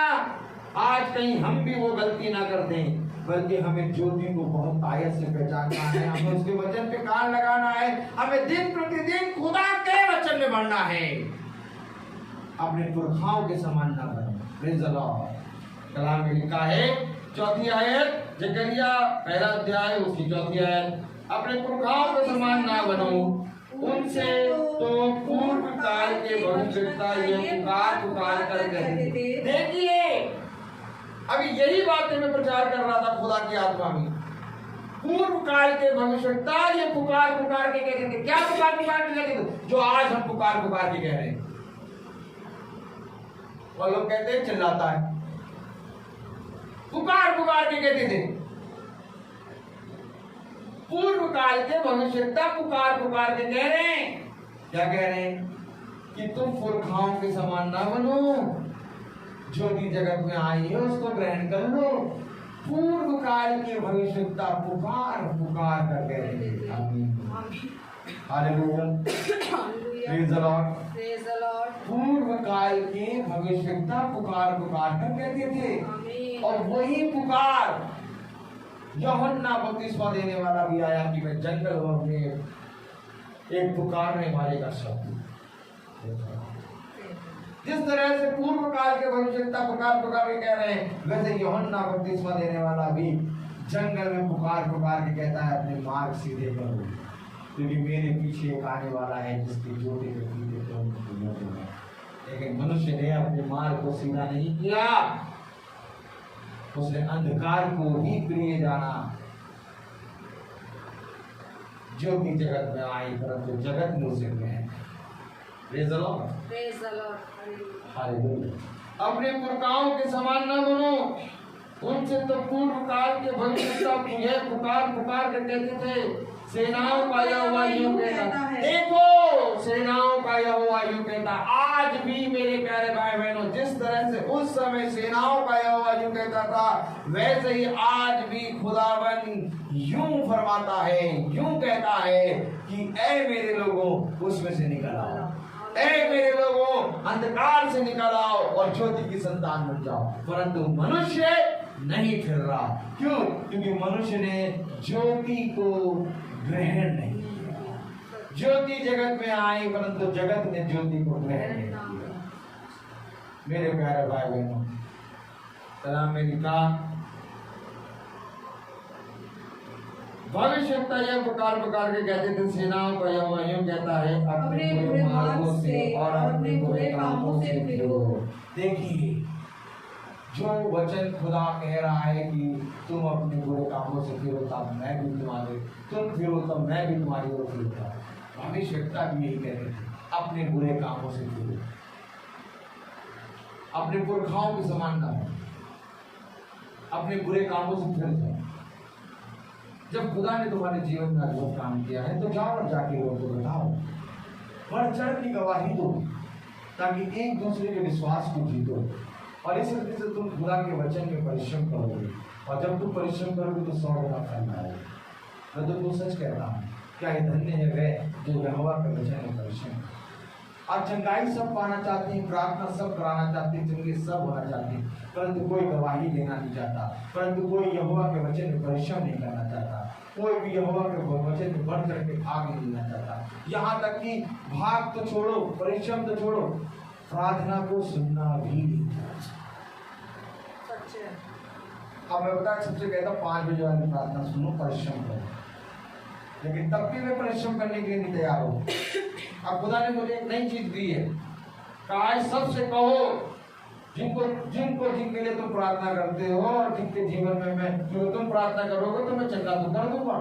आज कहीं हम भी वो गलती ना कर दें, बल्कि हमें ज्योति को बहुत आयत से पहचानना है, हमें उसके वचन पे कान लगाना है, हमें दिन प्रतिदिन खुदा के वचन में बढ़ना है। अपने पुरखाओं के समान ना बनो। Praise the Lord. कलाम में लिखा है, 4 आयत, जकरिया 1 अध्याय उसकी 4 आयत, अपने पुरखाओं के समान ना बनो, उनसे तो पूर्व काल के भविष्यवक्ता ये पुकार पुकार कर कहते थे। देखिए, अभी यही बातें मैं प्रचार कर रहा था खुदा की आत्मा में। पूर्व काल के भविष्यवक्ता ये पुकार पुकार के कहते थे। क्या पुकार पुकार के कहते थे? जो आज हम पुकार पुकार के कह रहे हैं। और लोग कहते हैं चिल्लाता है। पुकार पुकार के कहते थे। पूर्व काल के भविष्यवक्ता पुकार पुकार के कह रहे हैं। क्या कह रहे हैं? कि तुम पुरखाओं के समान ना बनो, जो भी जगत में आई है उसको ग्रहण कर लो। पूर्व काल के भविष्यवक्ता पुकार पुकार कर कह रहे हैं। आमीन hallelujah, praise the Lord, praise the Lord. पूर्व काल के भविष्यवक्ता पुकार पुकार कर कहते थे। आमीन। और वही पुकार यूहन्ना बपतिस्मा देने वाला भी आया कि मैं जंगल में एक पुकारने वाले का शब्द। जिस तरह से पूर्व काल के भविष्यवक्ता पुकार पुकार के कह रहे हैं, वैसे यूहन्ना बपतिस्मा देने वाला भी जंगल में पुकार पुकार के कहता है, अपने मार्ग सीधे करो, क्योंकि मेरे पीछे एक आने वाला है जिसकी ज्योति के पीछे तो। लेकिन मनुष्य ने अपने मार्ग को सीधा नहीं किया, उसने अंधकार को ही प्रिय जाना। ज्योति जगत में आई, परंतु जगत में उसे गए। Praise the Lord, praise the Lord, hallelujah. अपने पुरखाओं के समान न बनो, उनसे तो पूर्व काल के भविष्यवक्ता यह पुकार पुकार कर कहते थे, सेनाओं का यहोवा यूं कहता है। देखो, सेनाओं का यहोवा यूं कहता है। आज भी मेरे प्यारे भाई बहनों, जिस तरह से उस समय सेनाओं का यहोवा यूं कहता था, वैसे ही आज भी खुदावन यूं फरमाता है, यूं कहता है कि ऐ मेरे लोगों, उसमें से निकल आओ, ऐ मेरे लोगों, अंधकार से निकल आओ और ज्योति की संतान बन जाओ। परंतु मनुष्य नहीं फिर रहा। क्यों? क्योंकि मनुष्य ने ज्योति को ग्रहण नहीं किया। ज्योति जगत में आई, परंतु जगत ने ज्योति को ग्रहण नहीं किया। मेरे प्यारे भाई बहनों, कलाम में लिखा, भविष्यवक्ता यह पुकार पुकार के कहते थे, सेनाओं का यहोवा यूं कहता है, अपने बुरे मार्गों से और अपने बुरे कामों से फिरो। देखिए, जो वचन खुदा कह रहा है कि तुम अपने बुरे कामों से फिरो, तब मैं भी तुम्हारे, तुम फिरो तब मैं भी तुम्हारी ओर फिरूंगा। भविष्यवक्ता भी यही कहते थे, अपने बुरे कामों से फिरो, अपने पुरखाओं के समान ना हो, अपने बुरे कामों से फिर जाओ। जब खुदा ने तुम्हारे जीवन में अद्भुत काम किया है, तो जाओ और जाके लोगों को बताओ, बढ़ चढ़ की गवाही दो, ताकि एक दूसरे के विश्वास को जीतो। और इस तरीके से तुम खुदा के वचन में परिश्रम करोगे, और जब तुम परिश्रम करोगे तो 100 गुना फल पाओगे। मैं तो तुम सच कहता हूँ, क्या ये धन्य है वे जो यहोवा के वचन में परिश्रम। आप चंगाई सब पाना चाहते हैं, प्रार्थना सब कराना चाहते हैं, चंगे सब होना चाहते हैं, परंतु कोई गवाही देना नहीं चाहता, परंतु कोई यहोवा के वचन में परिश्रम नहीं करना चाहता, कोई भी यहोवा के वचन में बढ़ चढ़ के भाग नहीं लेना चाहता। यहाँ तक कि भाग तो छोड़ो, परिश्रम तो छोड़ो, प्रार्थना को सुनना भी नहीं चाहता। अब मैं बता सबसे कहता हूँ 5 बजे वाली प्रार्थना सुनो, परिश्रम करो, लेकिन तब भी मैं परिश्रम करने के लिए नहीं तैयार हूँ। अब खुदा ने मुझे एक नई चीज दी है, कहा सबसे कहो, जिनके लिए तुम प्रार्थना करते हो और जिनके जीवन में मैं, जो तुम प्रार्थना करोगे तो मैं चंगा तो कर दूंगा,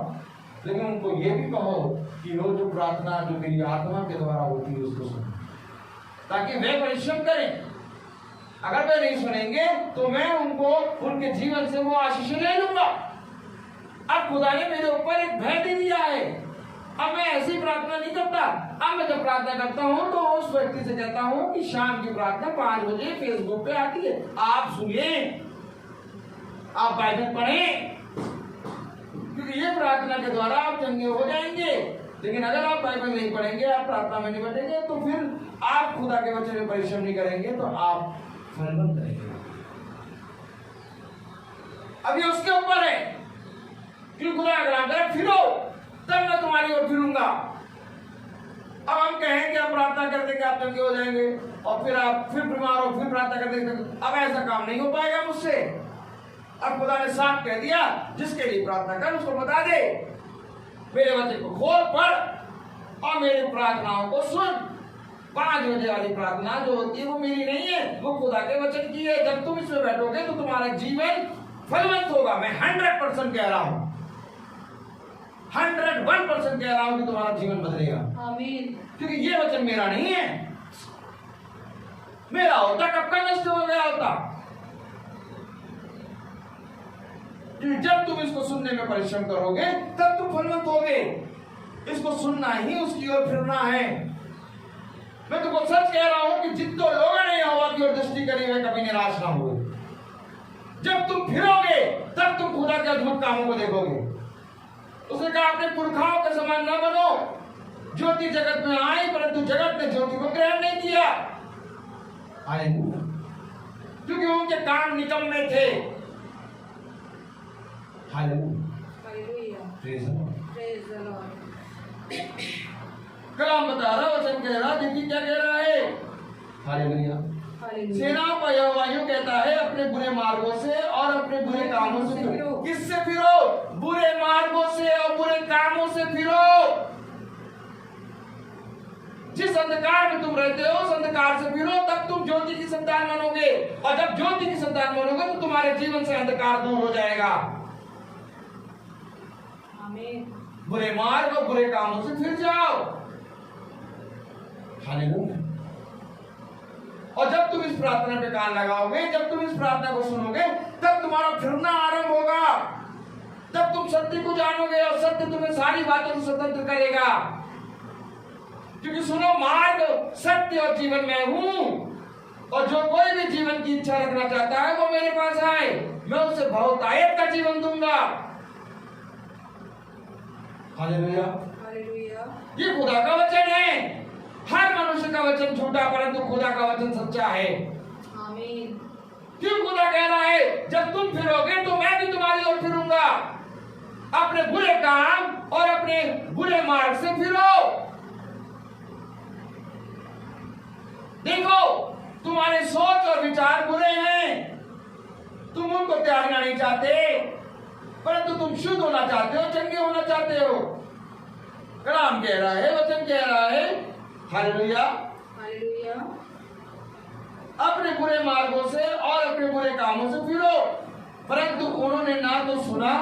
लेकिन उनको ये भी कहो कि वो जो प्रार्थना जो मेरी आत्मा के द्वारा होती है उसको सुनो, ताकि वे परिश्रम करें। अगर वे नहीं सुनेंगे तो मैं उनको, उनके जीवन से वो आशीष ले लूंगा। अब खुदा ने मेरे ऊपर एक भय दे दिया है अब मैं ऐसी प्रार्थना नहीं करता। अब मैं जब प्रार्थना करता हूँ तो उस व्यक्ति से कहता हूँ कि शाम की प्रार्थना 5 बजे फेसबुक पे आती है, आप सुनिए, आप बाइबल पढ़ें, क्योंकि ये प्रार्थना के द्वारा आप चंगे हो जाएंगे। लेकिन अगर आप बाइबल नहीं पढ़ेंगे, आप प्रार्थना में नहीं बैठेंगे, तो फिर आप खुदा के वचन में परिश्रम नहीं करेंगे तो आप फलवंत रहेंगे। अभी उसके ऊपर है कि खुदा अगर करे फिरो तब मैं तुम्हारी ओर फिरूंगा। अब हम कहें कि हम प्रार्थना कर देंगे आप चंगे हो जाएंगे, और फिर आप फिर बीमार हो, फिर प्रार्थना कर देंगे, अब ऐसा काम नहीं हो पाएगा मुझसे। अब खुदा ने साफ कह दिया, जिसके लिए प्रार्थना कर उसको बता दे, मेरे वचन को खोल पढ़ और मेरी प्रार्थनाओं को सुन। 5 बजे वाली प्रार्थना जो होती है वो मेरी नहीं है, वो खुदा के वचन की है। जब तुम इसमें बैठोगे तो तुम्हारा जीवन फलवंत होगा। मैं 100% कह रहा हूं, 101% कह रहा हूं कि तुम्हारा जीवन बदलेगा। आमीन। क्योंकि ये वचन मेरा नहीं है, मेरा होता कब का नष्ट हो गया होता। जब तुम इसको सुनने में परिश्रम करोगे तब तुम फलवंत होगे। इसको सुनना ही उसकी ओर फिरना है। मैं तुमको सच कह रहा हूं कि जितने लोगों ने यहोवा की ओर दृष्टि करी वे कभी निराश ना हुए। जब तुम फिरोगे तब तुम खुदा के अद्भुत कामों को देखोगे। उसने कहा अपने पुरखाओं के समान न बनो, ज्योति जगत में आई परंतु जगत ने ज्योति को ग्रहण नहीं किया। हालेलुया। क्योंकि उनके काम निकम्मे थे। कलाम बता रहा, वचन कह रहा, देखिए क्या कह रहा है। हालेलुया। सेनाओं का यहोवा यूं कहता है, अपने बुरे मार्गों से और अपने बुरे कामों से फिरो। किससे फिरो? बुरे मार्गों से और बुरे कामों से फिरो। जिस अंधकार में तुम रहते हो उस अंधकार से फिरो, तब तुम ज्योति की संतान बनोगे। और जब ज्योति की संतान बनोगे तो तुम्हारे जीवन से अंधकार दूर हो जाएगा। आमीन। बुरे मार्ग और बुरे कामों से फिर जाओ। हालेलुया। और जब तुम इस प्रार्थना पे कान लगाओगे, जब तुम इस प्रार्थना को सुनोगे, तब तुम्हारा फिरना आरंभ होगा। तब तुम सत्य को जानोगे और सत्य तुम्हें सारी बातों से स्वतंत्र करेगा। क्योंकि सुनो, मार्ग, सत्य और जीवन मैं हूं, और जो कोई भी जीवन की इच्छा रखना चाहता है वो मेरे पास आए, मैं उसे बहुतायत का जीवन दूंगा। हालेलुया। हालेलुया। ये खुदा का वचन है। हर मनुष्य का वचन झूठा, परंतु खुदा का वचन सच्चा है। आमीन। क्यों खुदा कह रहा है, जब तुम फिरोगे तो मैं भी तुम्हारी ओर फिरूंगा। अपने बुरे काम और अपने बुरे मार्ग से फिरो। देखो, तुम्हारे सोच और विचार बुरे हैं, तुम उनको त्यागना नहीं चाहते, परंतु तुम शुद्ध होना चाहते हो, चंगे होना चाहते हो। कलाम कह रहा है, वचन कह रहा है, हालेलुया, हालेलुया, अपने बुरे मार्गों से और अपने बुरे कामों से फिरो। परंतु उन्होंने ना तो सुना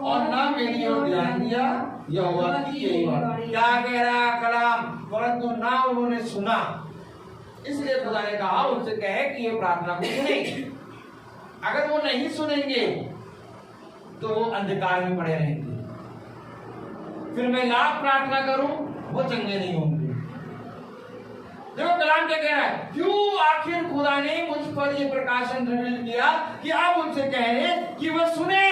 और ना मेरी ओर ध्यान दिया। यहोवा की यही बात। क्या कह रहा कलाम? परंतु ना उन्होंने सुना, इसलिए खुदा ने कहा उनसे कहे कि ये प्रार्थना को सुने। अगर वो नहीं सुनेंगे तो वो अंधकार में पड़े रहेंगे। फिर मैं लाख प्रार्थना करूं, वो चंगे नहीं होंगे। देखो कलाम क्या कह रहा है, क्यों आखिर खुदा ने मुझ पर ये प्रकाशन रिवील किया कि आप उनसे कहे कि वो सुने।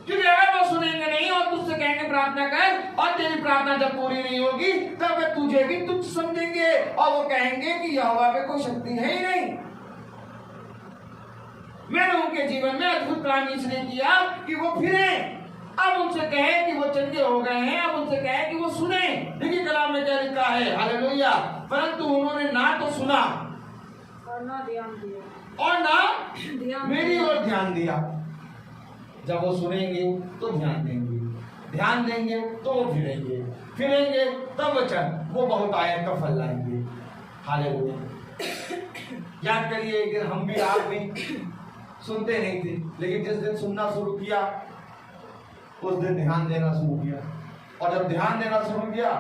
क्योंकि अगर वो सुनेंगे नहीं और तुझसे कहेंगे प्रार्थना कर, और तेरी प्रार्थना जब पूरी नहीं होगी तब वे तुझे भी तुच्छ समझेंगे और वो कहेंगे कि यहोवा में कोई शक्ति है ही नहीं। मैंने उनके जीवन में अद्भुत काम इसलिए किया कि वो फिरे। अब उनसे कहे कि वो चंगे हो गए हैं, अब उनसे कहे कि वो सुने। देखिए कलाम में क्या लिखा है, हालेलुया। परंतु उन्होंने ना तो सुना और ना ध्यान दिया, और ना मेरी ओर ध्यान दिया। जब वो सुनेंगे तो ध्यान देंगे, ध्यान देंगे तो वो फिरेंगे, फिरेंगे तब वचन वो बहुत आयत का फल लाएंगे। हालेलुया। याद करिए कि हम भी, आप भी सुनते नहीं थे, लेकिन जिस दिन सुनना शुरू किया उस दिन ध्यान देना शुरू किया, और जब ध्यान देना शुरू किया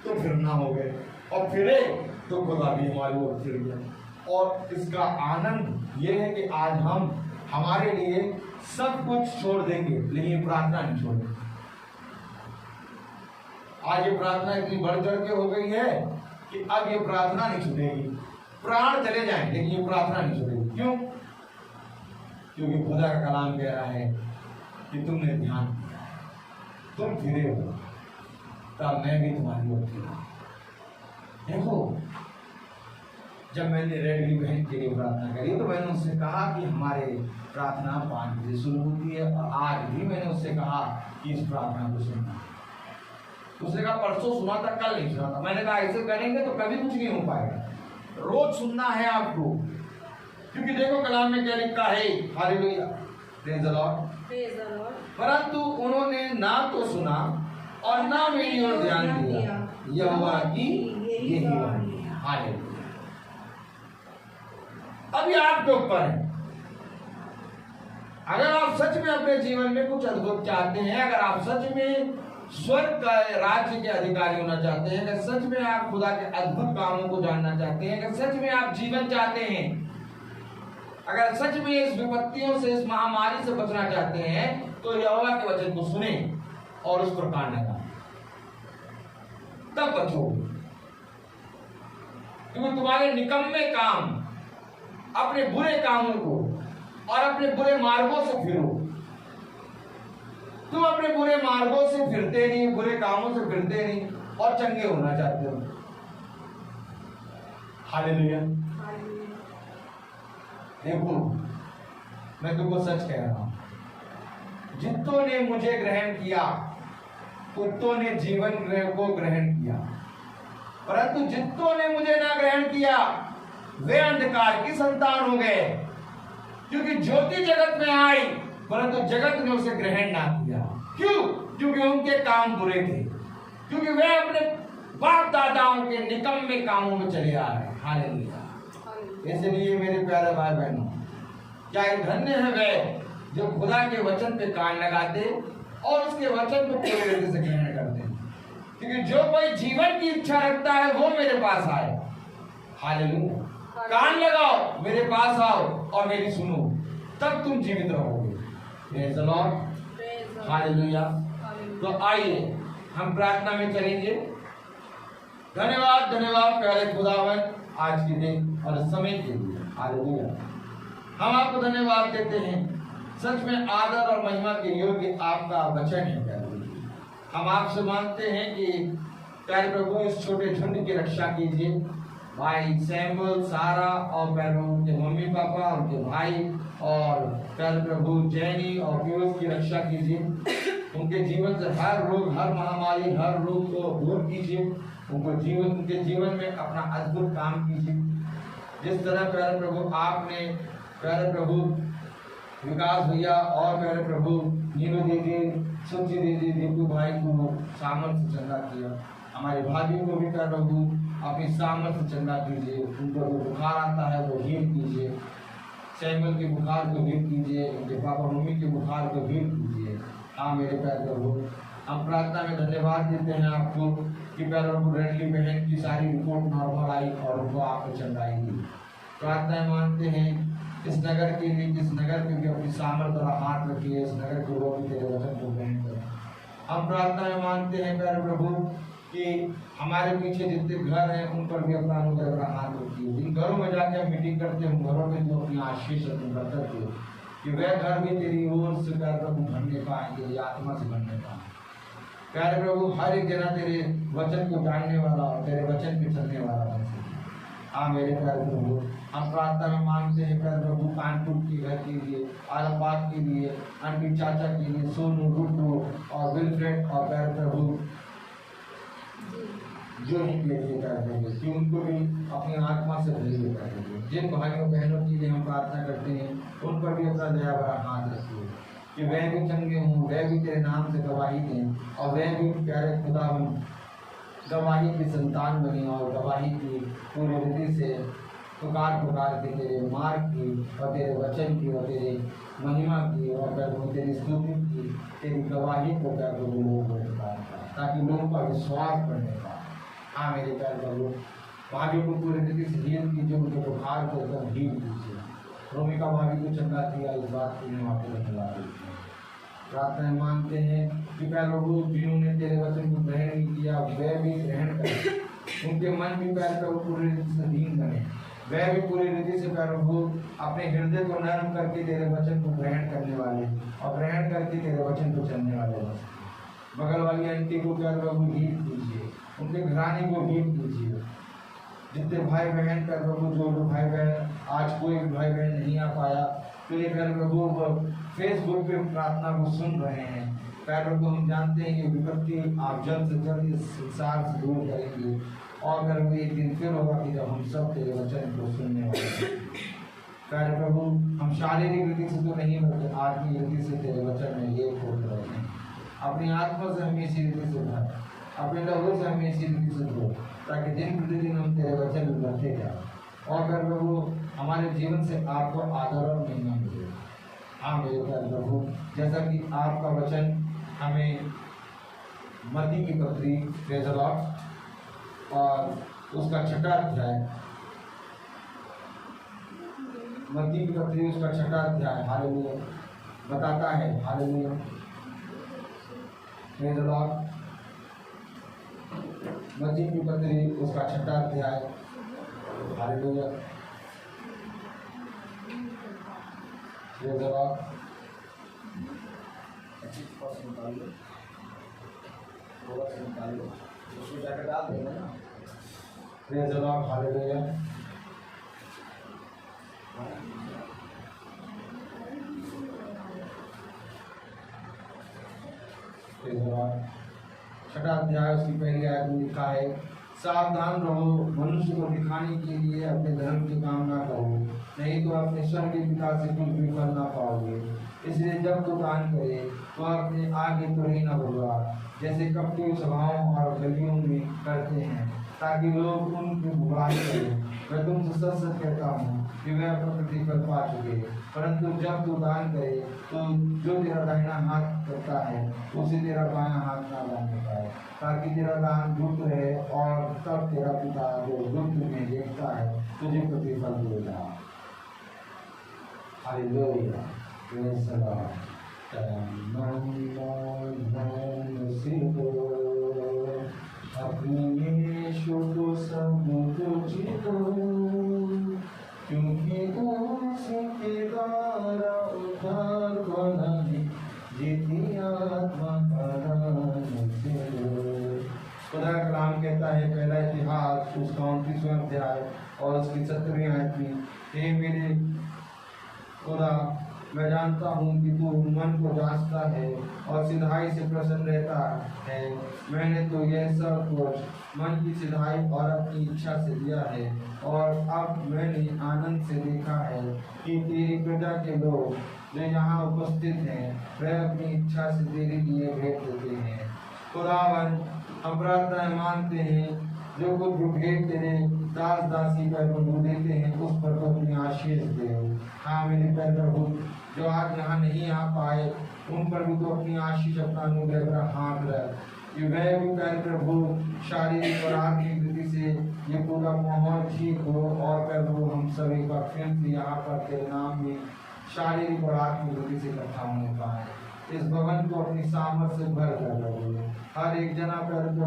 तो फिरना हो गए, और फिरे तो खुदा भी हमारी ओर फिर गया। और इसका आनंद ये है कि आज हम हमारे लिए सब कुछ छोड़ देंगे, लेकिन प्रार्थना नहीं छोड़ेंगे। आज ये प्रार्थना इतनी बढ़ चढ़ के हो गई है कि अब ये प्रार्थना नहीं छूटेगी। प्राण चले जाएं लेकिन ये प्रार्थना नहीं छूटेगी। क्यों? क्योंकि खुदा का कलाम कह रहा है कि तुमने ध्यान किया, तुम फिरे हो, तब मैं भी तुम्हारी ओर फिरा। देखो, जब मैंने रेडली बहन के लिए प्रार्थना करी तो मैंने उससे कहा कि हमारे प्रार्थना 5 बजे शुरू होती है, और आज भी मैंने उससे कहा कि इस प्रार्थना को सुनना। उसने कहा परसों सुना था, कल नहीं सुना था। मैंने कहा ऐसे करेंगे तो कभी कुछ नहीं हो पाएगा, रोज सुनना है आपको। क्योंकि देखो कलाम में क्या लिखा है, हालेलुया, प्रेज द लॉर्ड। परंतु उन्होंने ना तो सुना और ना मेरी ओर ध्यान दिया, यहोवा की यही वाणी है। हालेलुया। अभी आपके ऊपर है। अगर आप सच में अपने जीवन में कुछ अद्भुत चाहते हैं, अगर आप सच में स्वर्ग का राज्य के अधिकारी होना चाहते हैं, अगर सच में आप खुदा के अद्भुत कामों को जानना चाहते हैं, अगर सच में आप जीवन चाहते हैं, अगर सच में इस विपत्तियों से, इस महामारी से बचना चाहते हैं, तो यहोवा के वचन को सुने और उस पर कान लगाएं, तब बचोगे। क्योंकि तुम्हारे निकम्मे काम, अपने बुरे कामों को और अपने बुरे मार्गों से फिरो। तुम अपने बुरे मार्गों से फिरते नहीं, बुरे कामों से फिरते नहीं और चंगे होना चाहते हो। हालेलुया। देखो, मैं तुमको सच कह रहा हूं, जितों ने मुझे ग्रहण किया उतों ने जीवन को ग्रहण किया, परंतु जितों ने मुझे ना ग्रहण किया वे अंधकार की संतान हो गए। क्योंकि ज्योति जगत में आई, परंतु जगत ने उसे ग्रहण ना किया। क्यों? क्योंकि उनके काम बुरे थे, क्योंकि वे अपने बाप दादाओं के निकम्मे कामों में चले आ रहे हैं। हालेलुया। इसलिए मेरे प्यारे भाई बहनों, क्या धन्य है वे जो खुदा के वचन पे कान लगाते और उसके वचन को पूरे हृदय से ग्रहण करते हैं। क्योंकि जो कोई जीवन की इच्छा रखता है वो मेरे पास आए। हालेलुया। कान लगाओ, मेरे पास आओ और मेरी सुनो, तब तुम जीवित रहोगे। Praise the Lord. हालेलुया। तो आइए हम प्रार्थना में चलेंगे। धन्यवाद, धन्यवाद प्यारे खुदावन आज के दिन और समय के लिए। हालेलुया। हम आपको धन्यवाद देते हैं, सच में आदर और महिमा के योग्य आपका वचन है प्यारे। हम आपसे मांगते हैं कि प्यारे प्रभु इस छोटे झुंड की रक्षा कीजिए। भाई सैमुअल, सारा और प्यारे प्रभु उनके मम्मी पापा, उनके भाई और प्यारे प्रभु जैनी और पीयूष की रक्षा कीजिए। उनके जीवन से हर रोग, हर महामारी, हर रोग को दूर कीजिए। उनके जीवन में अपना अद्भुत काम कीजिए। जिस तरह प्यारे प्रभु आपने प्यारे प्रभु विकास भैया और प्यारे प्रभु नीलू दीदी, सुची दीदी, दीपू भाई को सामर्थ्य चंगा किया, हमारे भाभी को भी प्यारे प्रभु अपनी सामर्थ्य चंगा कीजिए। उनको जो बुखार आता है वो हील कीजिए। सैमुअल के बुखार को हील कीजिए, उनके पापा मम्मी के बुखार को हील कीजिए। हाँ मेरे प्यारे प्रभु, हम प्रार्थना में धन्यवाद देते हैं आपको कि प्यारे प्रभु रेडली बहन की सारी रिपोर्ट नॉर्मल आई और उनको आपने चंगाई दी। प्रार्थना मानते हैं इस नगर के लिए, जिस नगर पे भी अपनी सामर्थ्य और हाथ रखी है, इस नगर के लोग भी तेरे वचन को ग्रहण करें। हम प्रार्थना में मानते हैं प्यारे प्रभु कि हमारे पीछे जितने घर हैं उन पर भी अपना अनुग्रह का हाथ रखिए। जिन घरों में जाके हम मीटिंग करते हैं, उन घरों में जो अपनी आशीष अपनी बरकत दे कि वह घर भी तेरी ओर से प्यारे प्रभु भरने पाएंगे, तेरी आत्मा से भरने पाएंगे। प्यारे प्रभु हर एक जना तेरे वचन को जानने वाला और तेरे वचन पे चलने वाला बन सके। हाँ मेरे प्यारे प्रभु, हम प्रार्थना में मांगते हैं प्यारे प्रभु कानपुर के घर के लिए, आलमबाग के लिए, आंटी चाचा के लिए, सोनू, गुड्डू और विलफ्रेड और प्यारे प्रभु जो के लिए प्यारे प्रभु कि उनको भी अपनी आत्मा से भरिए प्यारे प्रभु। जिन भाइयों बहनों के लिए हम प्रार्थना करते हैं उन पर भी अपना दया भरा हाथ रखिए कि वह भी चंगे हों, वह भी तेरे नाम से गवाही दें और वह भी प्यारे खुदावन गवाही की संतान बने और गवाही की पूरे हृदय से पुकार के तेरे मार्ग की और तेरे वचन की और तेरे महिमा की और तेरी स्तुति की, तेरी गवाही को प्यार प्रभु लोगों को ताकि लोगों का विश्वास बढ़ने पाए। हाँ मेरे प्यार प्रभु, भाग्यों को पूरे हृदय से हील कीजिए, उनके बुखार को एकदम हील कीजिए। रोमिका भाभी को चंगा किया, इस बात को मैं वहाँ पे बतला देती हूँ। प्रार्थना मानते हैं कि प्रभु जिन्होंने तेरे वचन को ग्रहण नहीं किया वह भी ग्रहण करें, उनके मन भी प्रभु पूरी रीति से दीन बने, वह भी पूरी रीति से प्रभु अपने हृदय को नर्म करके तेरे वचन को ग्रहण करने वाले और ग्रहण करके तेरे वचन को चलने वाले। बगल वाली आंटी को प्रभु हीट कीजिए, उनके घराने को हीट कीजिए। जितने भाई बहन प्रभु जो भाई बहन आज कोई भाई बहन नहीं आ पाया तो ये प्रभु फेसबुक पे प्रार्थना को सुन रहे हैं, प्रभु हम जानते हैं कि विपत्ति आप जल्द से जल्द इस संसार से दूर करेंगे और प्रभु एक दिन फिर होगा कि जब हम सब तेरे वचन को सुनने वाले हैं। प्रभु हम शारीरिक रीति से तो नहीं बल्कि आत्मिक रीति से तेरे वचन में एक हो रहे हैं। अपनी आत्मा से हमें इसी रीति से भर, अपने लहू से हमें इसी रीति से धो, ताकि दिन प्रतिदिन हम तेरे वचन में बढ़ते जाए और प्रभु हमारे जीवन से आपको आदर और महिमा मिले। हाँ मेरे प्रभु, जैसा कि आपका वचन हमें मत्ती की पत्री प्रेज़ द लॉर्ड और उसका 6वां अध्याय, मत्ती की पत्री उसका 6वां अध्याय हालेलुया बताता है। Hallelujah praise the Lord. मत्ती की पत्री उसका 6वां अध्याय हालेलुया प्रेज़ द लॉर्ड। उसको जाकर डाल देना ना। Praise the Lord hallelujah. Praise the Lord. 6वां अध्याय उसकी पहली आयत में लिखा है, सावधान रहो, मनुष्य को दिखाने के लिए अपने धर्म की काम ना करो, नहीं तो अपने स्वर्गीय पिता से कुछ भी फल ना पाओगे। इसलिए जब तू दान करे तो अपने आगे तो ही न बुलवा, जैसे कपटी सभाओं और गलियों में करते हैं, ताकि लोग उनकी बुराई करें। मैं तुमसे सच सच कहता हूँ कि वे अपना प्रतिफल पा चुके। परंतु जब तू दान करे तो जो तेरा दाहिना हाथ करता है उसे तेरा बायां हाथ ना जानने पाए, ताकि तेरा दान गुप्त रहे और तब तेरा पिता जो गुप्त में देखता है तुझे प्रतिफल देगा। Hallelujah praise the Lord. अपने यीशु को सब कुछ दो, क्योंकि उसके द्वारा उद्धार बना है, जीती आत्मा खुदा का कलाम कहता है, पहला इतिहास उसका 29वां अध्याय और उसकी 17वीं आयत में, हे मेरे खुदा मैं जानता हूँ कि तू मन को जांचता है और सिधाई से प्रसन्न रहता है। मैंने तो यह सब कुछ मन की सिधाई और अपनी इच्छा से दिया है, और अब मैंने आनंद से देखा है कि तेरी प्रजा के लोग जो यहाँ उपस्थित हैं वह अपनी इच्छा से तेरे लिए भेंट देते हैं। खुदावन हम प्रार्थना मानते हैं, जो कुछ भेंट तेरे दास दासी पर प्रभु देते हैं उस पर तो अपनी आशीष दे। हाँ मेरे प्रभु, जो आज यहाँ नहीं आ पाए उन पर भी तो अपनी आशीष अपना अनुग्रह पर हाथ रख, कि वह भी प्रभु शारीरिक और आत्मिक रीति से ये पूरा माहौल ठीक हो और प्रभु हम सभी का फिर यहाँ पर तेरे नाम में शारीरिक और आत्मिक रीति से इकट्ठा होने पाए। इस भवन को अपनी सामर्थ से भर कर प्रभु, हर एक जना प्रभु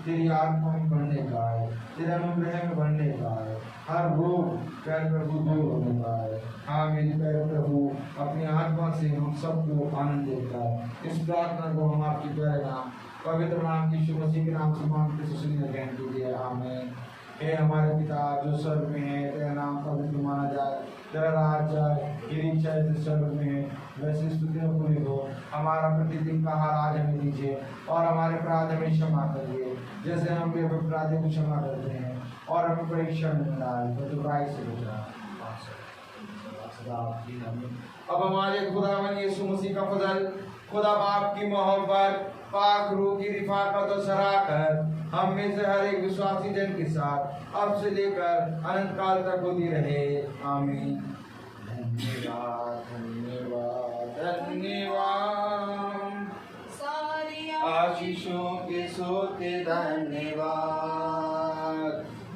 तेरी आत्मा में बढ़ने का है, तेरे अनुग्रह में बढ़ने का है, हर रोग प्रभु दूर होने का है। हाँ मेरी प्रभु अपनी आत्मा से हम सबको आनंद देता है। इस प्रार्थना को हम आपकी प्यारे नाम पवित्र नाम यीशु मसीह के नाम से मांगते सुनिए ग्रहण कीजिए, आमीन। हे हमारे पिता जो स्वर्ग में है, तेरा नाम पवित्र माना जाए, तेरा राज जाए, तेरी इच्छा जैसे स्वर्ग में है वैसे स्तुतियां पूरी हो। हमारा प्रतिदिन का आहार आज हमें दीजिए और हमारे अपराध हमें क्षमा करिए जैसे हम भी अपराधी को क्षमा करते हैं, और हमें परीक्षा में न डाल तो बुराई से बचा। अब हमारे खुदावन यीशु मसीह का फजल, खुदा बाप की मोहब्बत, पाक रूह की रिफाकत और सराहत हम में से हर एक विश्वासी जन के साथ अब से लेकर अनंत काल तक होती रहे, आमीन। धन्यवाद धन्यवाद धन्यवाद, सारी आशीषों के सोते धन्यवाद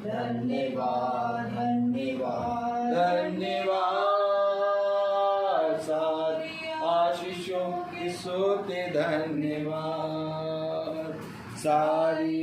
धन्यवाद धन्यवाद धन्यवाद सारी